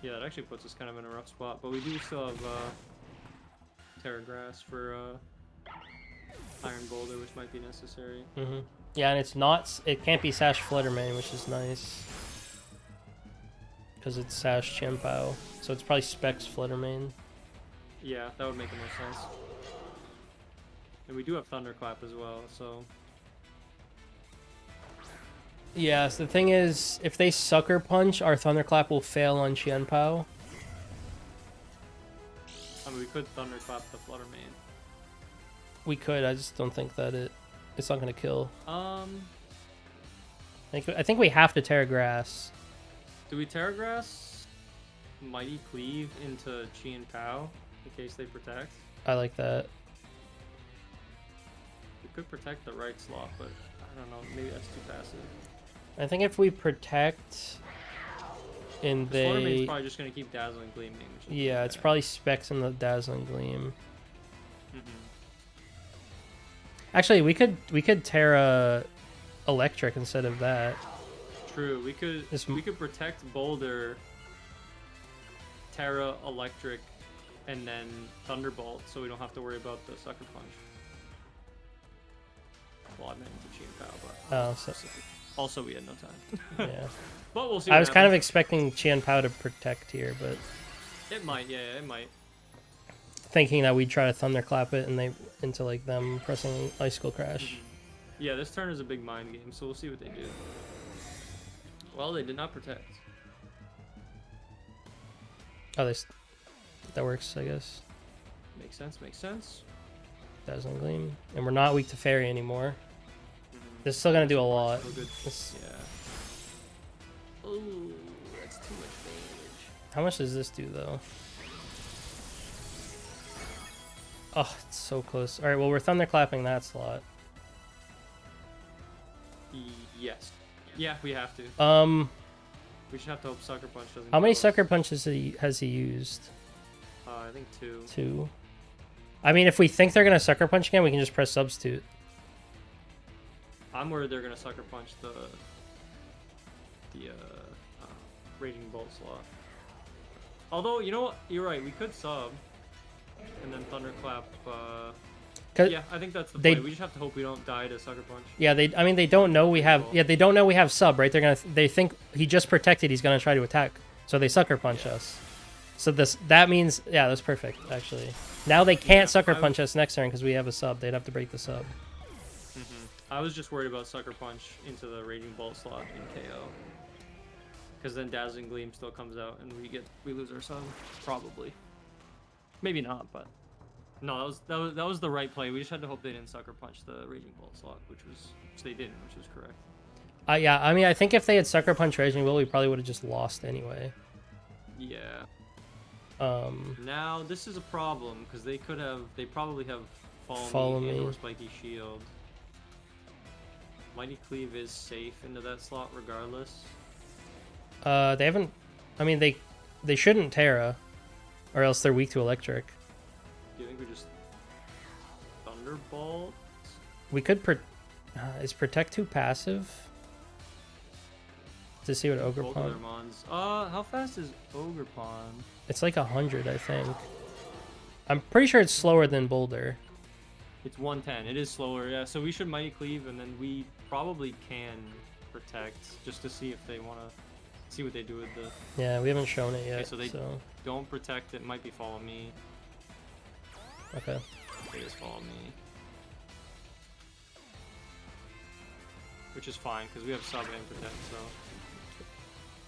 Yeah, that actually puts us kind of in a rough spot, but we do still have Terra Grass for Iron Boulder, which might be necessary. Yeah, and it can't be Sash Flutter Mane, which is nice. Because it's Sash Chi and Pao. So it's probably Specs Flutter Mane. Yeah, that would make the most sense. And we do have Thunderclap as well, so... Yeah, so the thing is, if they Sucker Punch, our Thunderclap will fail on Qianpao. I mean, we could Thunderclap the Flutter Mane. We could, I just don't think that it's not going to kill. I think we have to Terra Grass. Do we Terra Grass Mighty Cleave into Qianpao in case they protect? I like that. We could protect the right slot, but I don't know, maybe that's too passive. I think if we protect and The Flutter Mane's they... probably just going to keep Dazzling Gleaming. Which is Yeah, it's probably Specs in the Dazzling Gleam. Actually, we could Terra Electric instead of that. True, we could protect Boulder, Terra Electric, and then Thunderbolt, so we don't have to worry about the Sucker Punch. Well, I meant into Qianpao, but also we had no time. Yeah. But we'll see. I was kind of expecting Qianpao to protect here, but it might, yeah, it might. Thinking that we'd try to Thunderclap it and they into like them pressing Icicle Crash. Yeah, this turn is a big mind game, so we'll see what they do. Well, they did not protect. Oh, that works, I guess. Makes sense, makes sense. Dazzling Gleam. And we're not weak to Fairy anymore. This is still going to do a lot. Oh, good. This, yeah. Ooh, that's too much damage. how much does this do, though? Oh, it's so close. Alright, well, we're Thunderclapping that slot. Yes. Yeah, we have to. We should have to hope Sucker Punch doesn't. How many kill us. Sucker Punches has he used? I think 2. 2. I mean, if we think they're gonna Sucker Punch again, we can just press Substitute. I'm worried they're gonna Sucker Punch the Raging Bolt slot. Although, you know what? You're right. We could sub and then Thunderclap. Yeah, I think that's the play. We just have to hope we don't die to Sucker Punch. Yeah, I mean, they don't know we have. Yeah, they don't know we have sub, right? They think he just protected. He's gonna try to attack, so they Sucker Punch us. So that means, yeah, that's perfect actually. Now they can't Sucker Punch us next turn because we have a sub. They'd have to break the sub. I was just worried about Sucker Punch into the Raging Bolt slot in KO. Because then Dazzling Gleam still comes out and we lose our sub. Probably. Maybe not, but no, that was the right play. We just had to hope they didn't Sucker Punch the Raging Bolt slot, which they didn't, which was correct. Yeah, I mean, I think if they had Sucker Punch Raging Bolt, we probably would have just lost anyway. Yeah. Now this is a problem because they probably have Follow Me or Spiky Shield. Mighty Cleave is safe into that slot regardless. They haven't. I mean, they shouldn't Terra, or else they're weak to Electric. Do you think we just Thunderbolt? We could. Is Protect too passive? To see what Ogre Pawn. How fast is Ogre Pawn? It's like 100, I think. I'm pretty sure it's slower than Boulder. It's 110. It is slower, yeah. So we should Mighty Cleave, and then we probably can Protect just to see if they want to see what they do with the. Yeah, we haven't shown it yet. Okay, so they don't Protect. It might be Follow Me. Okay. They just Follow Me. Which is fine because we have sub and Protect. So.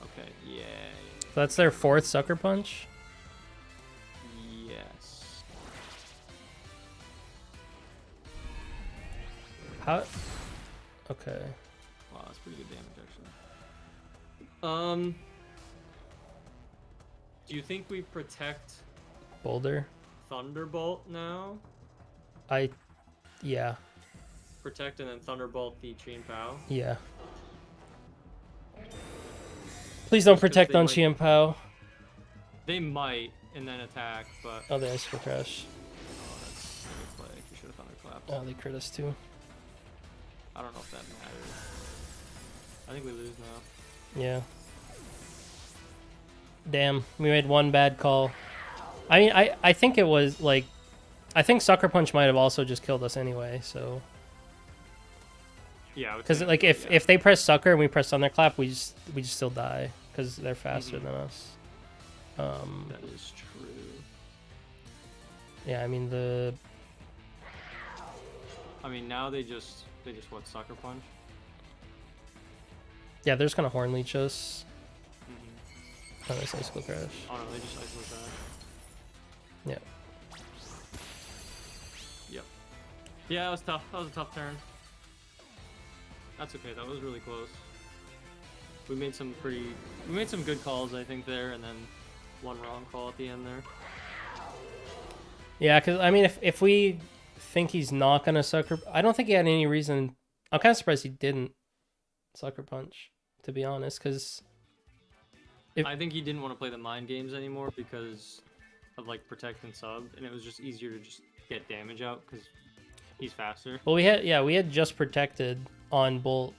Okay. Yeah. So that's their 4th Sucker Punch. Yes. How? Okay. Wow, that's pretty good damage actually. Do you think we protect Boulder? Thunderbolt now? Yeah. Protect and then Thunderbolt the Qianpao? Yeah. Please don't protect on Qianpao. They might, and then attack, but... Oh, they Icicle Crash. Oh, that's a good play. We should have Thunderclapped. Oh, they crit us too. I don't know if that matters. I think we lose now. Yeah. Damn, we made one bad call. I mean, I think it was, like... I think Sucker Punch might have also just killed us anyway, so... Yeah, because like if they press Sucker and we press Thunderclap, we just still die because they're faster than us. That is true. Yeah, I mean the I mean, now they just what, sucker punch? yeah, they're just gonna horn leech us. Mm-hmm. Oh, nice icicle crash. Oh no, they just isolate that. Yeah. Yep. Yeah, that was tough. That was a tough turn. That's okay. That was really close. We made some good calls, I think, there, and then one wrong call at the end there. Yeah, because I mean, if we think he's not gonna sucker, I don't think he had any reason. I'm kind of surprised he didn't sucker punch, to be honest, because I think he didn't want to play the mind games anymore because of like protect and sub, and it was just easier to just get damage out because he's faster. well, we had just protected on Bolt,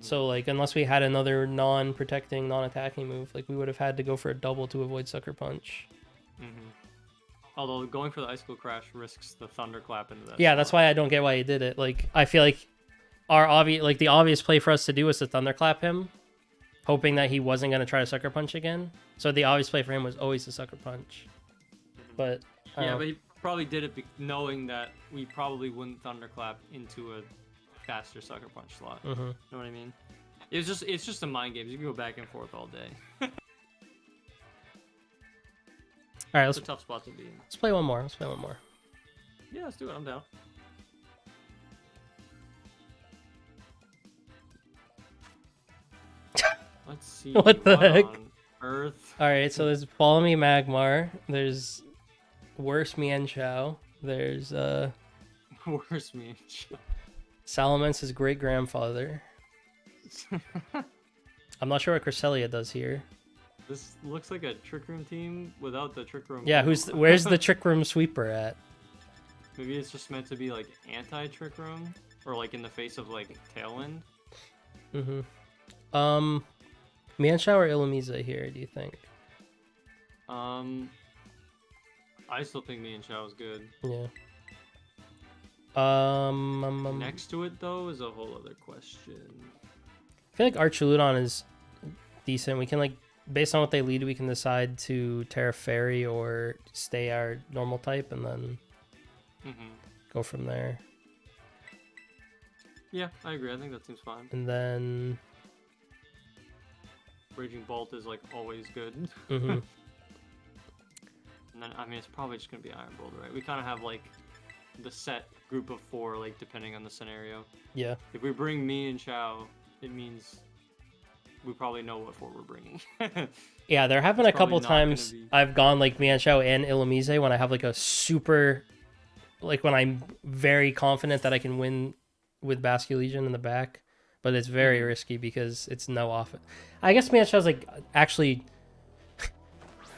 so like unless we had another non-protecting, non-attacking move, like we would have had to go for a double to avoid sucker punch. Although going for the icicle crash risks the thunderclap into that. Yeah, slot. that's why I don't get why he did it. Like I feel like the obvious play for us to do was to thunderclap him, hoping that he wasn't gonna try to sucker punch again. So the obvious play for him was always to sucker punch. But yeah, but he probably did it knowing that we probably wouldn't thunderclap into a faster sucker punch slot. You know what I mean? It's just a mind games. You can go back and forth all day. All right, it's a tough spot to be in. Let's play one more. Yeah, let's do it. I'm down. Let's see. What the heck? On Earth. All right, so there's Follow Me Magmar. There's Worse MIENSHAO. There's Worse MIENSHAO. Salamance's great grandfather. I'm not sure what Cresselia does here. This looks like a Trick Room team without the Trick Room. Yeah, where's the Trick Room sweeper at? Maybe it's just meant to be like anti-Trick Room, or like in the face of like Tailwind. MIENSHAO or Illumise here, do you think? I still think MIENSHAO is good. Yeah. Next to it though is a whole other question. I feel like Archaludon is decent. We can like, based on what they lead, we can decide to Terra Fairy or stay our normal type and then go from there. Yeah, I agree. I think that seems fine. And then Raging Bolt is like always good. Mm-hmm. And then I mean it's probably just gonna be Iron Bolt, right? We kind of have like the set group of 4, like depending on the scenario. Yeah. If we bring MIENSHAO, it means we probably know what 4 we're bringing. Yeah, there have been a couple times I've gone like MIENSHAO and Illumise when I have like a super, like when I'm very confident that I can win with Basculegion in the back, but it's very risky because it's no off. I guess MIENSHAO's like actually,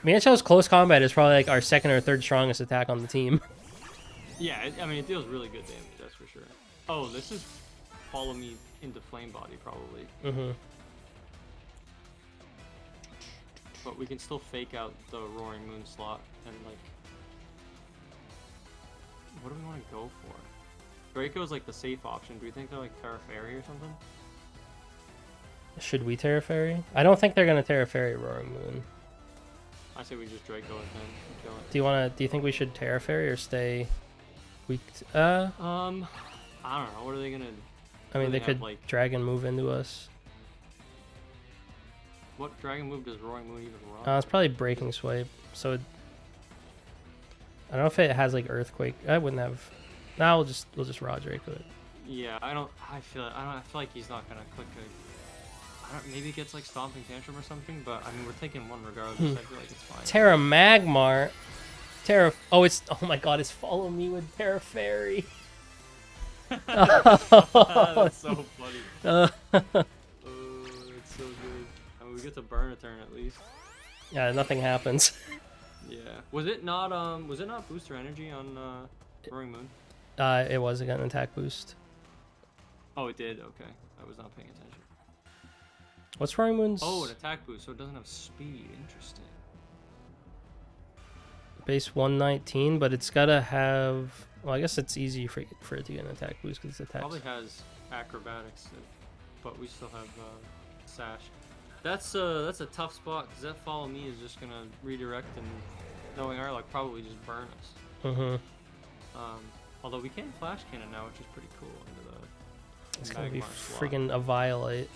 MIENSHAO's close combat is probably like our second or third strongest attack on the team. Yeah, I mean it deals really good damage, that's for sure. Oh, this is Follow Me into Flame Body probably. But we can still fake out the Roaring Moon slot and like, what do we want to go for? Draco is like the safe option. Do we think they're like Terra Fairy or something? Should we Terra Fairy? I don't think they're gonna Terra Fairy Roaring Moon. I say we just Draco it then. Kill it. Do you think we should Terra Fairy or stay weak? I don't know. What are they gonna? I mean, they could like Dragon move into us. What Dragon move does Roaring Moon even run? It's probably Breaking Swipe. So I don't know if it has like Earthquake. I wouldn't have. Now we'll just raw Draco it. Yeah, I feel like he's not gonna click a. Maybe it gets like Stomping Tantrum or something, but I mean we're taking one regardless. I feel like it's fine. Terra Magmar. Oh my god, it's Follow Me with Terra Fairy. That's so funny. Oh, it's so good. I mean, we get to burn a turn at least. Yeah, nothing happens. Yeah. Was it not booster energy on Roaring Moon? It was again an attack boost. Oh, it did. Okay, I was not paying attention. What's Roaring Moon's? Oh, an attack boost, so it doesn't have speed. Interesting. Base 119, but it's gotta have. Well, I guess it's easy for it to get an attack boost because it's attack. Probably has acrobatics, but we still have sash. That's a tough spot because that Follow Me is just gonna redirect and knowing our luck, probably just burn us. Although we can flash cannon now, which is pretty cool. Into the It's gonna be Magmar slot. freaking a Violite.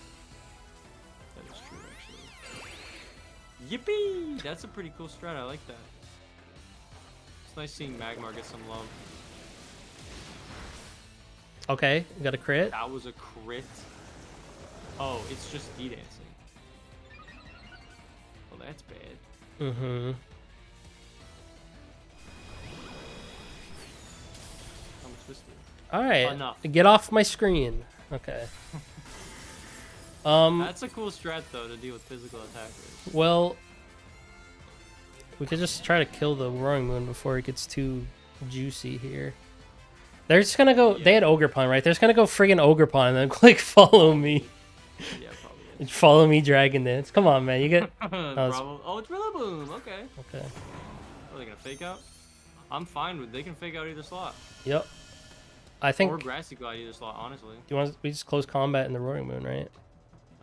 That is true, actually. Yippee! That's a pretty cool strat. I like that. It's nice seeing Magmar get some love. Okay, you got a crit. That was a crit. Oh, it's just D-dancing. Well, that's bad. Mm-hmm. How much this do? All right. Enough. Get off my screen. Okay. That's a cool strat though to deal with physical attackers. Well, we could just try to kill the Roaring Moon before it gets too juicy here. They're just gonna go. Yeah. They had Ogerpon, right? They're just gonna go friggin' Ogerpon and then click follow me. Yeah, probably. Follow me, Dragon Dance. Come on, man. You get. Oh, it's Rillaboom. Okay. Okay. Are they gonna fake out? I'm fine with. They can fake out either slot. Yep. I think. Or Grassy Glide either slot. Honestly, Do you want? We just close combat in the Roaring Moon, right?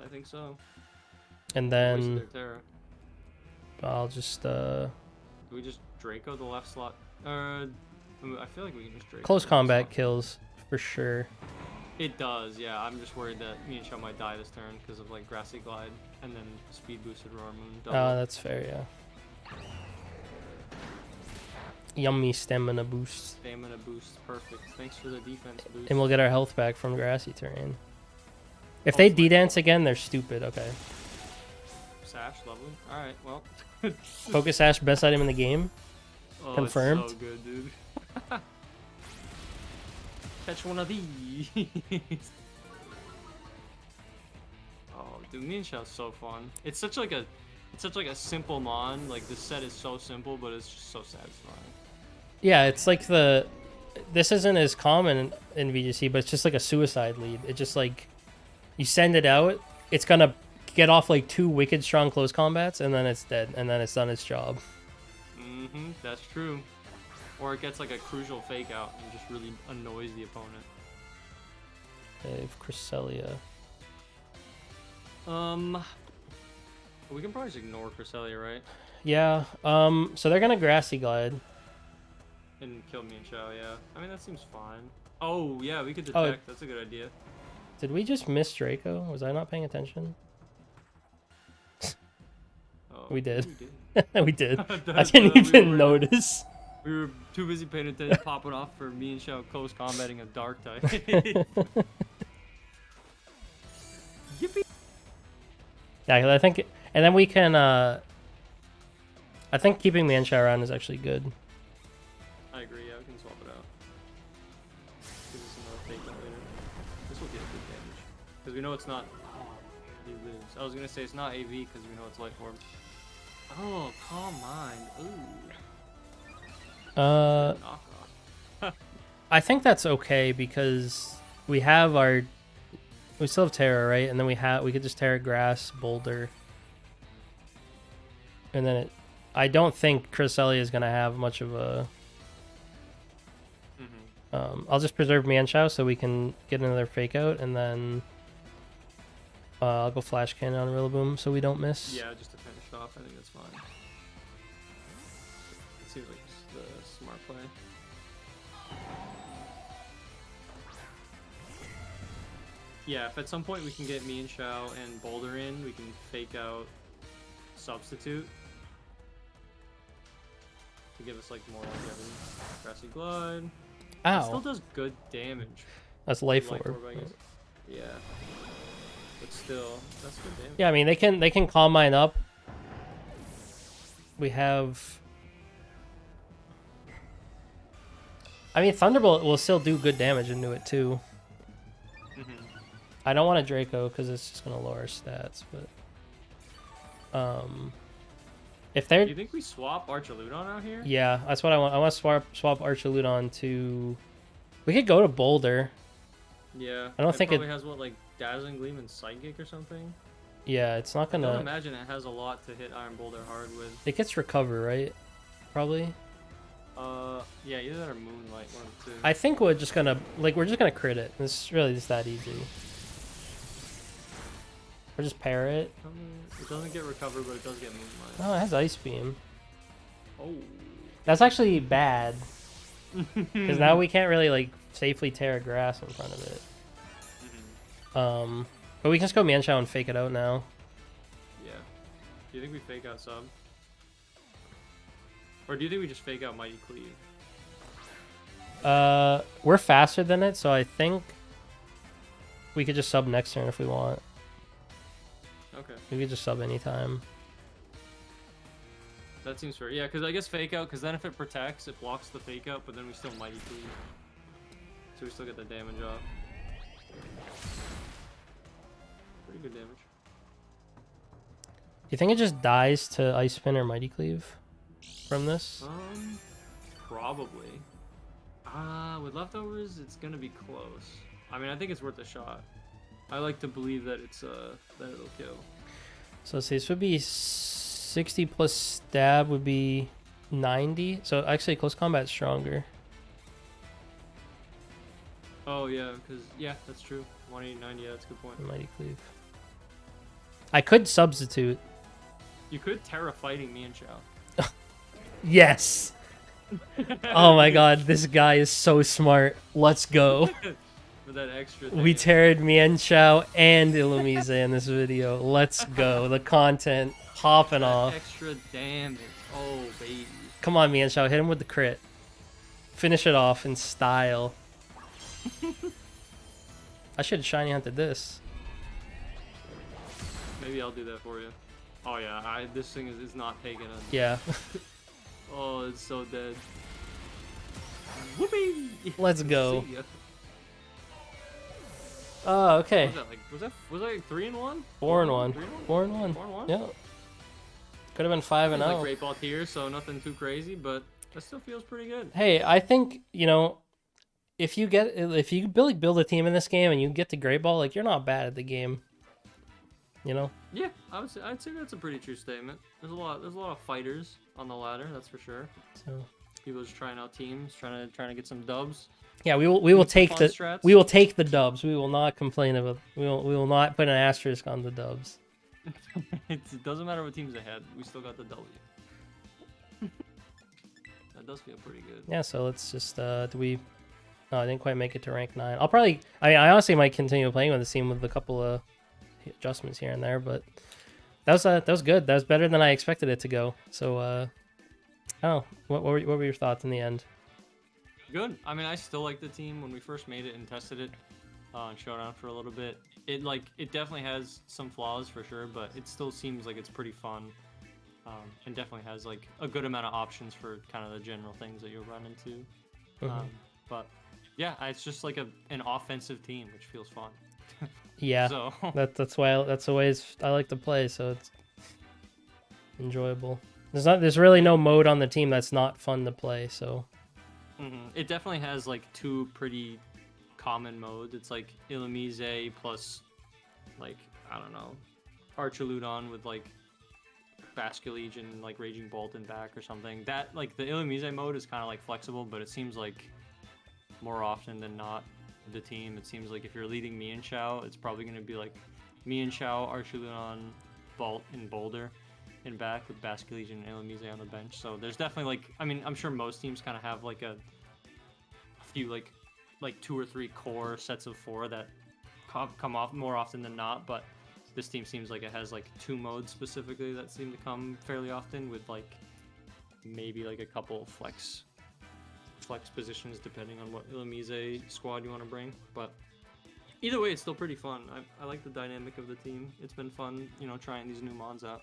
I think so. And Wasted then their Terra. I'll just Do we just Draco the left slot? I feel like we can just Draco. close the left combat slot. kills for sure. It does, yeah. I'm just worried that MIENSHAO might die this turn because of like Grassy Glide and then speed boosted Roar Moon. Oh, Double. that's fair. Yeah. Yummy stamina boost. Stamina boost, perfect. Thanks for the defense boost. And we'll get our health back from grassy terrain. If they D-dance again, they're stupid. Okay. Sash, lovely. Alright, well. Focus Sash, best item in the game. Oh, Confirmed. It's so good, dude. Catch one of these. Oh, dude, MIENSHAO's so fun. It's such like a simple mon. Like this set is so simple, but it's just so satisfying. Yeah, it's like this isn't as common in VGC, but it's just like a suicide lead. It just like, you send it out, it's gonna get off like 2 wicked strong close combats, and then it's dead, and then it's done its job. Mm-hmm, that's true. Or it gets like a crucial fake out and just really annoys the opponent. They have Cresselia. We can probably just ignore Cresselia, right? Yeah, so they're gonna Grassy Glide. And kill MIENSHAO, yeah. I mean, that seems fine. Oh, yeah, we could Oh. detect. That's a good idea. Did we just miss Draco? Was I not paying attention? Oh, We did. We did. We did. I That's, didn't we even were- notice. We were too busy paying attention, popping off for MIENSHAO close combating a dark type. Yippee! Yeah, 'cause I think, and then we can. I think keeping MIENSHAO around is actually good. I agree, yeah, we can swap it out. Gives us another fake out later. This will get good damage. Because we know it's not. He lives. I was gonna say it's not AV because we know it's Life Orb. Oh, Calm Mind. Ooh. Knockoff. I think that's okay because we have we still have Terra, right? And then we could just Terra Grass, Boulder, and then I don't think Cresselia is gonna have much of a. I'll just preserve MIENSHAO so we can get another fake out, and then I'll go Flash Cannon on Rillaboom so we don't miss. Yeah, just to finish off, I think that's fine. It seems like the smart play. Yeah, if at some point we can get MIENSHAO and Boulder in, we can fake out Substitute to give us like more longevity. Grassy Glide. It still Ow, does good damage. that's Life Life Orb. Orb, I guess. Yeah. But still, that's good damage. Yeah, I mean they can Calm Mind up. We have. I mean, Thunderbolt will still do good damage into it too. I don't want a Draco because it's just gonna lower our stats, but if they're Do you think we swap Archaludon out here? yeah, that's what I want. I want to swap Archaludon to. We could go to Boulder. Yeah. I don't think it- probably has what, like Dazzling Gleam and Psychic or something. Yeah, it's not I don't gonna. imagine it has a lot to hit Iron Boulder hard with. It gets Recover, right? Probably. Yeah, either that or Moonlight, one of the two. I think we're just gonna crit it. It's really just that easy. Or just pair it. It doesn't get Recover, but it does get Moonlight. Oh, it has Ice Beam. Oh. That's actually bad. Because now we can't really, like, safely tear grass in front of it. But we can just go MIENSHAO and fake it out now. Yeah. Do you think we fake out sub? Or do you think we just fake out Mighty Cleave? We're faster than it, so I think we could just sub next turn if we want. Okay. We could just sub anytime. That seems fair. Yeah, because I guess fake out, because then if it protects, it blocks the fake out, but then we still Mighty Cleave. So we still get the damage off. Pretty good damage. Do you think it just dies to Ice Spin or Mighty Cleave from this? Probably. With leftovers, it's gonna be close. I mean, I think it's worth a shot. I like to believe that it's that it'll kill. So let's see, this would be 60 plus stab would be 90. So actually, close combat's stronger. Oh yeah, because yeah, that's true. 189, yeah, that's a good point. Mighty Cleave. I could substitute. You could Terra fighting MIENSHAO. Yes. Oh my god, this guy is so smart. Let's go. For that extra We teared MIENSHAO and Illumise in this video. Let's go. The content popping off. Extra damage. Oh, baby. Come on, MIENSHAO. Hit him with the crit. Finish it off in style. I should have shiny hunted this. Maybe I'll do that for you. Oh yeah, this thing is not taking it. Yeah. Oh, it's so dead. Whoopee! Let's go. See ya. Oh, okay. What was that like? Was that like 3 and 1? 4 and 1. 3 and 1? 4 and 1. 4 and 1? Yeah. Could have been 5 and 0. Like Great Ball tier, so nothing too crazy, but that still feels pretty good. Hey, I think, you know, if you build a team in this game and you get to Great Ball, like, you're not bad at the game. You know? Yeah, I'd say that's a pretty true statement. There's a lot of fighters on the ladder, that's for sure. So People just trying out teams, trying to get some dubs. yeah, we will take the strats. we will take the dubs. We will not complain about. We will not put an asterisk on the dubs. It doesn't matter what team's ahead. We still got the W. That does feel pretty good. Yeah, so let's just do we? No, I didn't quite make it to rank 9. I'll probably. I honestly might continue playing with the team with a couple of adjustments here and there, but that was good. That was better than I expected it to go. So oh, what were your thoughts in the end? Good. I mean, I still like the team. When we first made it and tested it on Showdown for a little bit, it definitely has some flaws for sure, but it still seems like it's pretty fun, and definitely has like a good amount of options for kind of the general things that you'll run into. But yeah, it's just like an offensive team, which feels fun. Yeah, so that's the way I like to play. So it's enjoyable. There's really no mode on the team that's not fun to play. So it definitely has like 2 pretty common modes. It's like Illumise plus like, I don't know, Archaludon with like Basculegion and like Raging Bolt in back or something. That like the Illumise mode is kind of like flexible, but it seems like more often than not the team, it seems like if you're leading MIENSHAO, it's probably going to be like MIENSHAO, Archaludon, Bolt, and Boulder in back with Basculegion and Illumise on the bench. So there's definitely like, I mean, I'm sure most teams kind of have like a few like 2 or 3 core sets of 4 that come off more often than not, but this team seems like it has like 2 modes specifically that seem to come fairly often, with like maybe like a couple flex positions depending on what Illumise squad you want to bring. But either way, it's still pretty fun. I like the dynamic of the team. It's been fun, you know, trying these new mons out.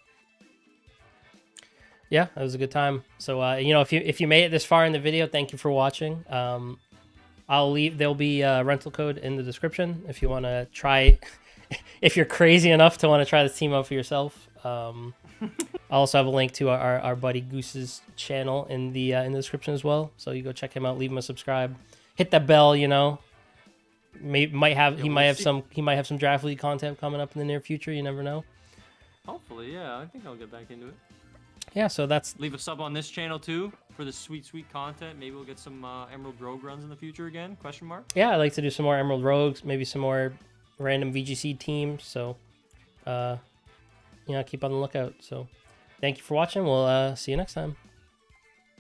yeah, it was a good time. So you know, if you made it this far in the video, thank you for watching. There'll be a rental code in the description if you want to try. If you're crazy enough to want to try this team out for yourself. I'll also have a link to our buddy Goose's channel in the description as well. So you go check him out, leave him a subscribe, hit that bell. You know, he might have some draft league content coming up in the near future. You never know. Hopefully, yeah. I think I'll get back into it. Yeah, so leave a sub on this channel too for the sweet content. Maybe we'll get some Emerald Rogue runs in the future again? Question mark. Yeah, I'd like to do some more Emerald Rogues, maybe some more random VGC teams. So, you know, keep on the lookout. So, thank you for watching. We'll see you next time.